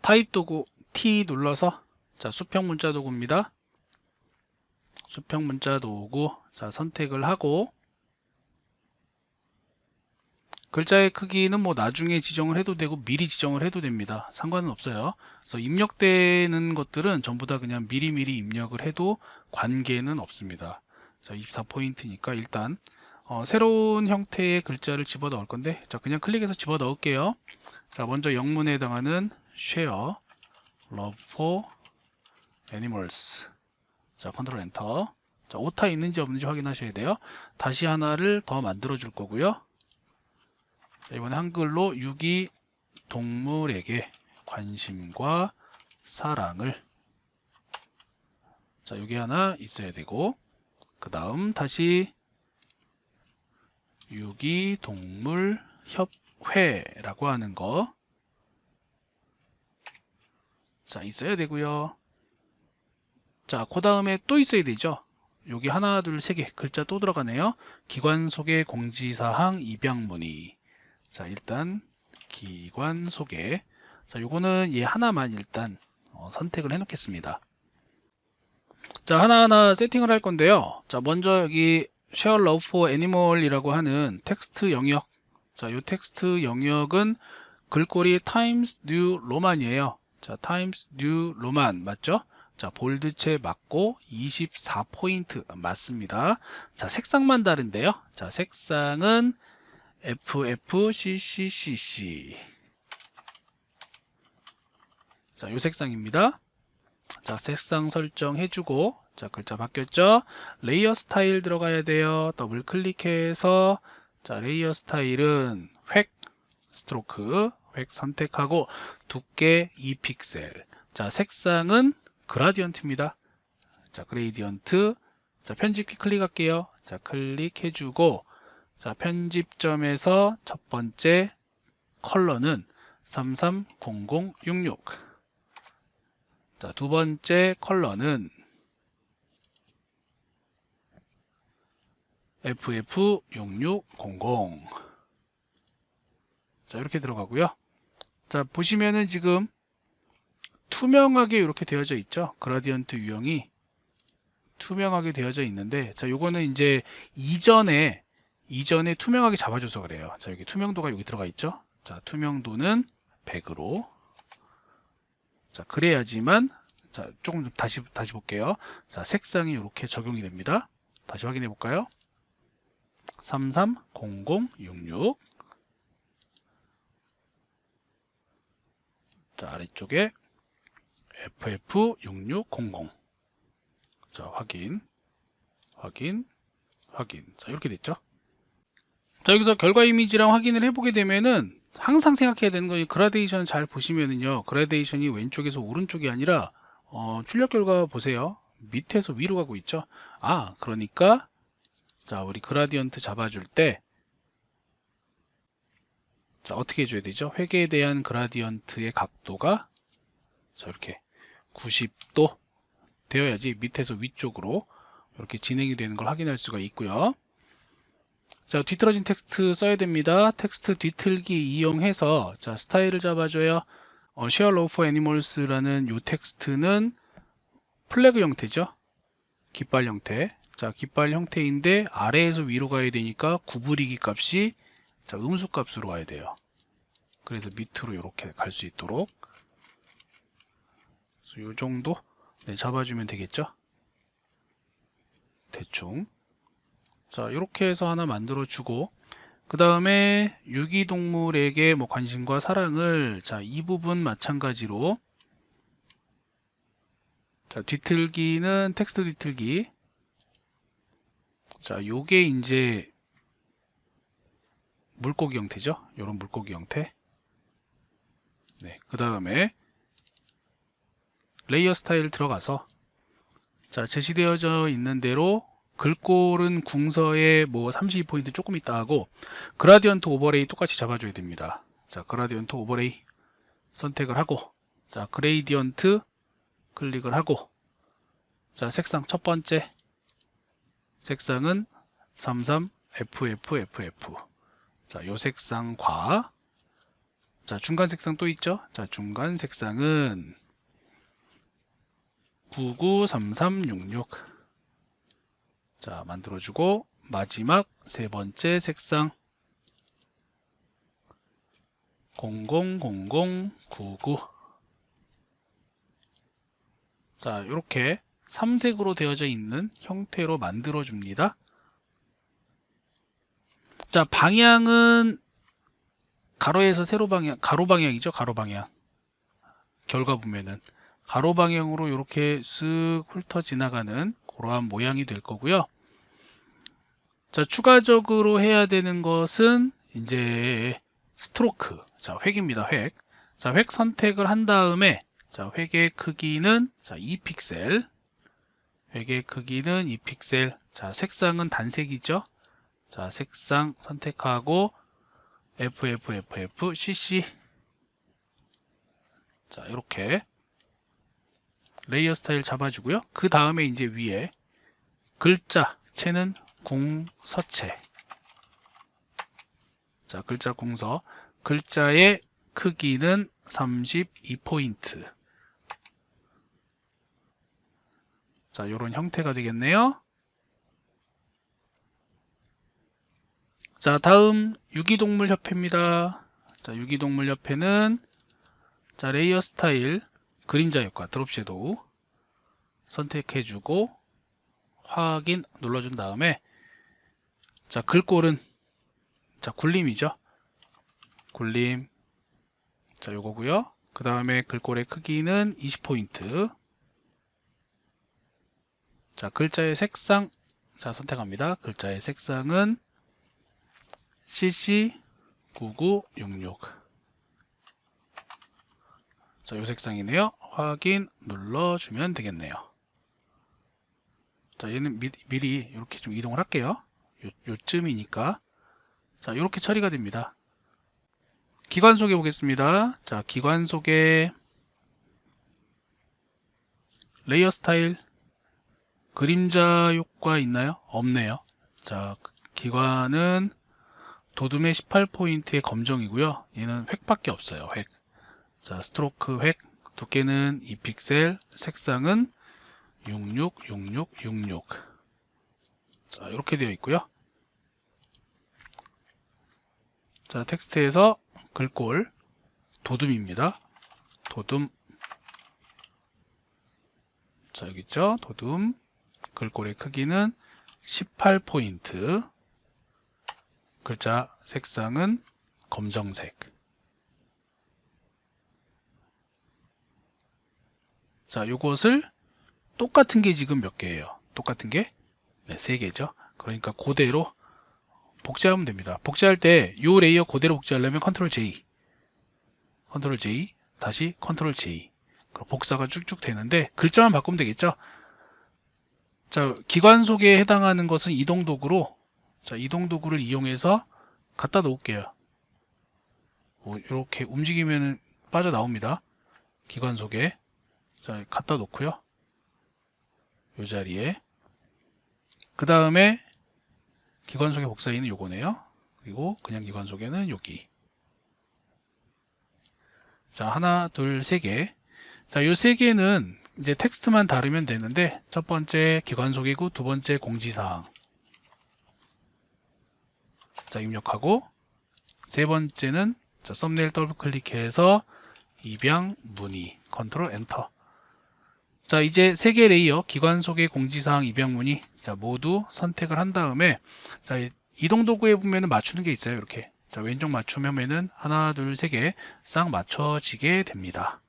타입 도구 T 눌러서, 자, 수평 문자 도구입니다. 수평 문자 도구, 자, 선택을 하고, 글자의 크기는 뭐 나중에 지정을 해도 되고 미리 지정을 해도 됩니다. 상관은 없어요. 그래서 입력되는 것들은 전부 다 그냥 미리미리 입력을 해도 관계는 없습니다. 자, 24포인트니까 일단 새로운 형태의 글자를 집어 넣을 건데, 자, 그냥 클릭해서 집어 넣을게요. 자, 먼저 영문에 해당하는 share love for animals. 자, 컨트롤 엔터. 자, 오타 있는지 없는지 확인하셔야 돼요. 다시 하나를 더 만들어 줄 거고요. 자, 이번에 한글로 유기 동물에게 관심과 사랑을. 자, 여기 하나 있어야 되고, 그 다음 다시 유기동물협회라고 하는 거, 자, 있어야 되고요. 자, 그 다음에 또 있어야 되죠. 여기 하나, 둘, 세 개 글자 또 들어가네요. 기관 소개 공지사항 입양문의. 자, 일단 기관 소개. 자, 요거는 얘 하나만 일단 선택을 해 놓겠습니다. 자, 하나하나 세팅을 할 건데요. 자, 먼저 여기 Share Love for Animal 이라고 하는 텍스트 영역. 자, 요 텍스트 영역은 글꼴이 Times New Roman이에요. 자, Times New Roman 맞죠? 자, 볼드체 맞고 24포인트 맞습니다. 자, 색상만 다른데요. 자, 색상은 FFCCCC. 자, 요 색상입니다. 자, 색상 설정 해주고, 자, 글자 바뀌었죠? 레이어 스타일 들어가야 돼요. 더블 클릭해서, 자, 레이어 스타일은 획, 스트로크, 획 선택하고, 두께 2픽셀. 자, 색상은 그라디언트입니다. 자, 그레이디언트. 자, 편집키 클릭할게요. 자, 클릭해주고, 자, 편집점에서 첫 번째 컬러는 330066. 자, 두 번째 컬러는 FF6600. 자, 이렇게 들어가고요. 자, 보시면은 지금 투명하게 이렇게 되어져 있죠. 그라디언트 유형이 투명하게 되어져 있는데, 자, 요거는 이제 이전에 투명하게 잡아줘서 그래요. 자, 여기 투명도가 여기 들어가 있죠. 자, 투명도는 100으로. 자, 그래야지만, 자, 조금 다시 볼게요. 자, 색상이 이렇게 적용이 됩니다. 다시 확인해 볼까요? 330066. 자, 아래쪽에 FF6600. 자, 확인. 자, 이렇게 됐죠. 자, 여기서 결과 이미지랑 확인을 해보게 되면은 항상 생각해야 되는 건 이 그라데이션 잘 보시면은요. 그라데이션이 왼쪽에서 오른쪽이 아니라 출력 결과 보세요. 밑에서 위로 가고 있죠. 아, 그러니까 자, 우리 그라디언트 잡아줄 때 자, 어떻게 해줘야 되죠? 회계에 대한 그라디언트의 각도가 자, 이렇게 90도 되어야지 밑에서 위쪽으로 이렇게 진행이 되는 걸 확인할 수가 있고요. 자, 뒤틀어진 텍스트 써야 됩니다. 텍스트 뒤틀기 이용해서 자, 스타일을 잡아줘요. Share Love for Animals라는 이 텍스트는 플래그 형태죠. 깃발 형태. 자, 깃발 형태인데 아래에서 위로 가야 되니까 구부리기 값이 자, 음수 값으로 가야 돼요. 그래서 밑으로 이렇게 갈 수 있도록 이 정도 네, 잡아주면 되겠죠. 대충. 자, 이렇게 해서 하나 만들어 주고, 그 다음에 유기동물에게 뭐 관심과 사랑을 자, 이 부분 마찬가지로 자, 뒤틀기는 텍스트 뒤틀기. 자, 요게 이제 물고기 형태죠. 요런 물고기 형태. 네, 그 다음에 레이어 스타일 들어가서 자, 제시되어져 있는 대로 글꼴은 궁서에 뭐 32포인트 조금 있다 하고 그라디언트 오버레이 똑같이 잡아줘야 됩니다. 자, 그라디언트 오버레이 선택을 하고 자, 그레이디언트 클릭을 하고 자, 색상 첫 번째 색상은 33FFFF. 자, 요 색상과 자, 중간 색상 또 있죠? 자, 중간 색상은 993366. 자, 만들어주고 마지막 세 번째 색상 000099. 자, 이렇게 3색으로 되어져 있는 형태로 만들어 줍니다. 자, 방향은 가로에서 세로 방향, 가로 방향이죠. 가로 방향. 결과 보면은 가로 방향으로 이렇게 쓱 훑어 지나가는 그러한 모양이 될 거고요. 자, 추가적으로 해야 되는 것은 이제 스트로크. 자, 획입니다. 획. 자, 획 선택을 한 다음에 자, 획의 크기는 자, 2픽셀. 획의 크기는 2픽셀. 자, 색상은 단색이죠. 자, 색상 선택하고 FFFF CC. 자, 이렇게 레이어 스타일 잡아주고요. 그 다음에 이제 위에 글자 채는 궁서체. 자, 글자 궁서. 글자의 크기는 32포인트. 자, 이런 형태가 되겠네요. 자, 다음 유기동물협회입니다. 자, 유기동물협회는 자, 레이어 스타일 그림자 효과 드롭 섀도우 선택해주고 확인 눌러준 다음에 자, 글꼴은 자, 굴림이죠. 굴림. 자, 요거고요. 그 다음에 글꼴의 크기는 20포인트. 자, 글자의 색상 자, 선택합니다. 글자의 색상은 CC9966. 자, 요 색상이네요. 확인 눌러주면 되겠네요. 자, 얘는 미리 이렇게 좀 이동을 할게요. 요쯤이니까. 자, 이렇게 처리가 됩니다. 기관 소개 보겠습니다. 자, 기관 소개 레이어 스타일 그림자 효과 있나요? 없네요. 자, 기관은 도둠의 18포인트의 검정이고요. 얘는 획밖에 없어요. 획. 자, 스트로크 획 두께는 2픽셀, 색상은 666666. 자, 이렇게 되어 있고요. 자, 텍스트에서 글꼴 도둠입니다. 도둠. 자, 여기 있죠? 도둠. 글꼴의 크기는 18포인트. 글자 색상은 검정색. 자, 요것을 똑같은 게 지금 몇 개예요? 똑같은 게 네, 3개죠. 그러니까 그대로 복제하면 됩니다. 복제할 때 이 레이어 그대로 복제하려면 컨트롤 J, 컨트롤 J, 다시 컨트롤 J. 그럼 복사가 쭉쭉 되는데 글자만 바꾸면 되겠죠. 자, 기관 속에 해당하는 것은 이동 도구로 자, 이동 도구를 이용해서 갖다 놓을게요. 이렇게 움직이면 빠져나옵니다. 기관 속에 자, 갖다 놓고요. 이 자리에 그 다음에 기관 속의 복사인은 요거네요. 그리고 그냥 기관 속에는 여기. 자, 하나, 둘, 세 개. 자, 요 세 개는 이제 텍스트만 다르면 되는데 첫 번째 기관 속이고 두 번째 공지사항. 자, 입력하고 세 번째는 자, 썸네일 더블 클릭해서 입양 문의 컨트롤 엔터. 자, 이제 세 개 레이어 기관 속의 공지사항 입양 문의 자, 모두 선택을 한 다음에 자, 이동 도구에 보면 맞추는 게 있어요. 이렇게 자, 왼쪽 맞춤하면은 하나, 둘, 세 개 싹 맞춰지게 됩니다.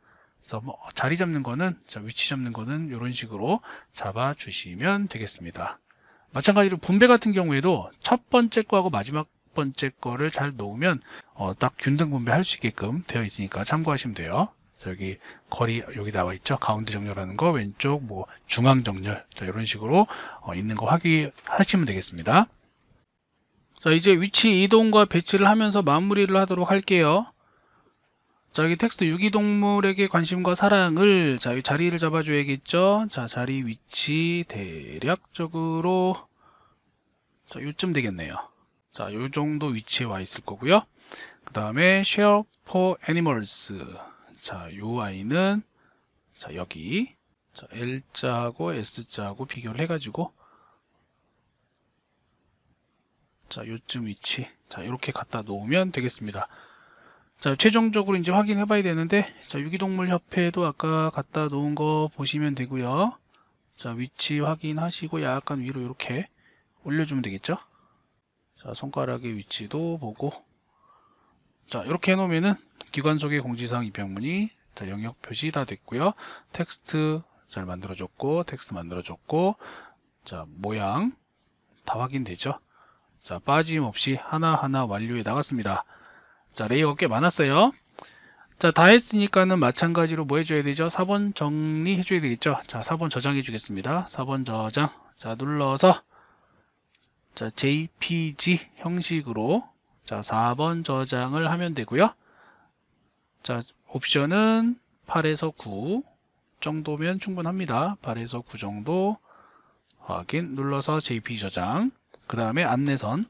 그래서 뭐 자리 잡는 거는, 위치 잡는 거는 이런 식으로 잡아 주시면 되겠습니다. 마찬가지로 분배 같은 경우에도 첫 번째 거하고 마지막 번째 거를 잘 놓으면 딱 균등 분배할 수 있게끔 되어 있으니까 참고하시면 돼요. 여기 거리 여기 나와 있죠. 가운데 정렬하는 거, 왼쪽 뭐 중앙 정렬, 이런 식으로 있는 거 확인하시면 되겠습니다. 자, 이제 위치 이동과 배치를 하면서 마무리를 하도록 할게요. 자, 여기 텍스트 유기동물에게 관심과 사랑을, 자, 이 자리를 잡아줘야겠죠. 자, 자리 위치 대략적으로, 자, 요쯤 되겠네요. 자, 요 정도 위치에 와 있을 거고요. 그 다음에 share for animals. 자, 요 아이는, 자, 여기, 자, L자하고 S자하고 비교를 해가지고, 자, 요쯤 위치. 자, 이렇게 갖다 놓으면 되겠습니다. 자, 최종적으로 이제 확인해 봐야 되는데, 자, 유기동물협회도 아까 갖다 놓은 거 보시면 되고요. 자, 위치 확인하시고 약간 위로 이렇게 올려주면 되겠죠. 자, 손가락의 위치도 보고, 자, 이렇게 해놓으면은 기관 소개 공지사항 입력문이, 자, 영역 표시 다 됐고요. 텍스트 잘 만들어줬고, 텍스트 만들어줬고, 자, 모양 다 확인되죠. 자, 빠짐없이 하나하나 완료해 나갔습니다. 자, 레이어가 꽤 많았어요. 자, 다 했으니까는 마찬가지로 뭐 해줘야 되죠? 4번 정리해 줘야 되겠죠? 자, 4번 저장해 주겠습니다. 4번 저장. 자, 눌러서, 자, JPG 형식으로, 자, 4번 저장을 하면 되고요. 자, 옵션은 8에서 9 정도면 충분합니다. 8에서 9 정도 확인 눌러서 JPG 저장. 그 다음에 안내선.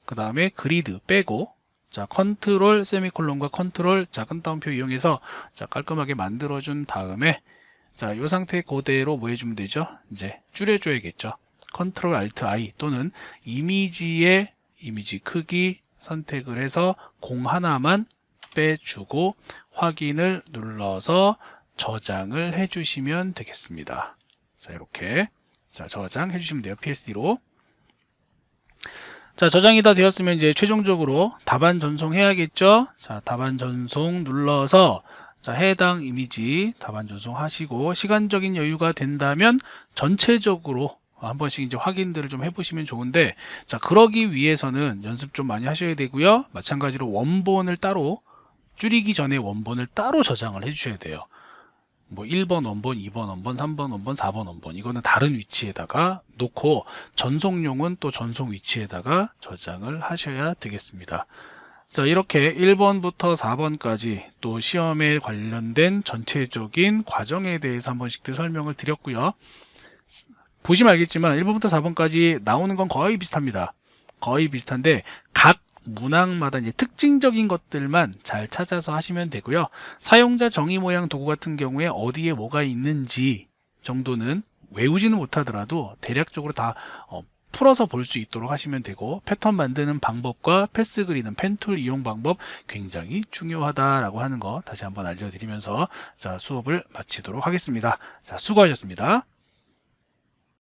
그 다음에 그리드 빼고, 자, 컨트롤 세미콜론과 컨트롤 작은 따옴표 이용해서, 자, 깔끔하게 만들어준 다음에, 자, 이 상태 그대로 뭐 해주면 되죠? 이제 줄여줘야겠죠. 컨트롤 알트 I 또는 이미지의 이미지 크기 선택을 해서 공 하나만 빼주고 확인을 눌러서 저장을 해주시면 되겠습니다. 자, 이렇게, 자, 저장해 주시면 돼요. PSD로. 자, 저장이 다 되었으면 이제 최종적으로 답안 전송해야겠죠. 자, 답안 전송 눌러서, 자, 해당 이미지 답안 전송하시고 시간적인 여유가 된다면 전체적으로 한 번씩 이제 확인들을 좀 해보시면 좋은데, 자, 그러기 위해서는 연습 좀 많이 하셔야 되고요. 마찬가지로 원본을 따로, 줄이기 전에 원본을 따로 저장을 해주셔야 돼요. 뭐 1번 원본, 2번 원본, 3번 원본, 4번 원본, 이거는 다른 위치에다가 놓고 전송용은 또 전송 위치에다가 저장을 하셔야 되겠습니다. 자, 이렇게 1번부터 4번까지 또 시험에 관련된 전체적인 과정에 대해서 한 번씩 설명을 드렸고요. 보시면 알겠지만 1번부터 4번까지 나오는 건 거의 비슷합니다. 거의 비슷한데 각 문항마다 이제 특징적인 것들만 잘 찾아서 하시면 되고요. 사용자 정의 모양 도구 같은 경우에 어디에 뭐가 있는지 정도는 외우지는 못하더라도 대략적으로 다 풀어서 볼 수 있도록 하시면 되고, 패턴 만드는 방법과 패스 그리는 펜툴 이용 방법 굉장히 중요하다라고 하는 거 다시 한번 알려드리면서 자, 수업을 마치도록 하겠습니다. 자, 수고하셨습니다.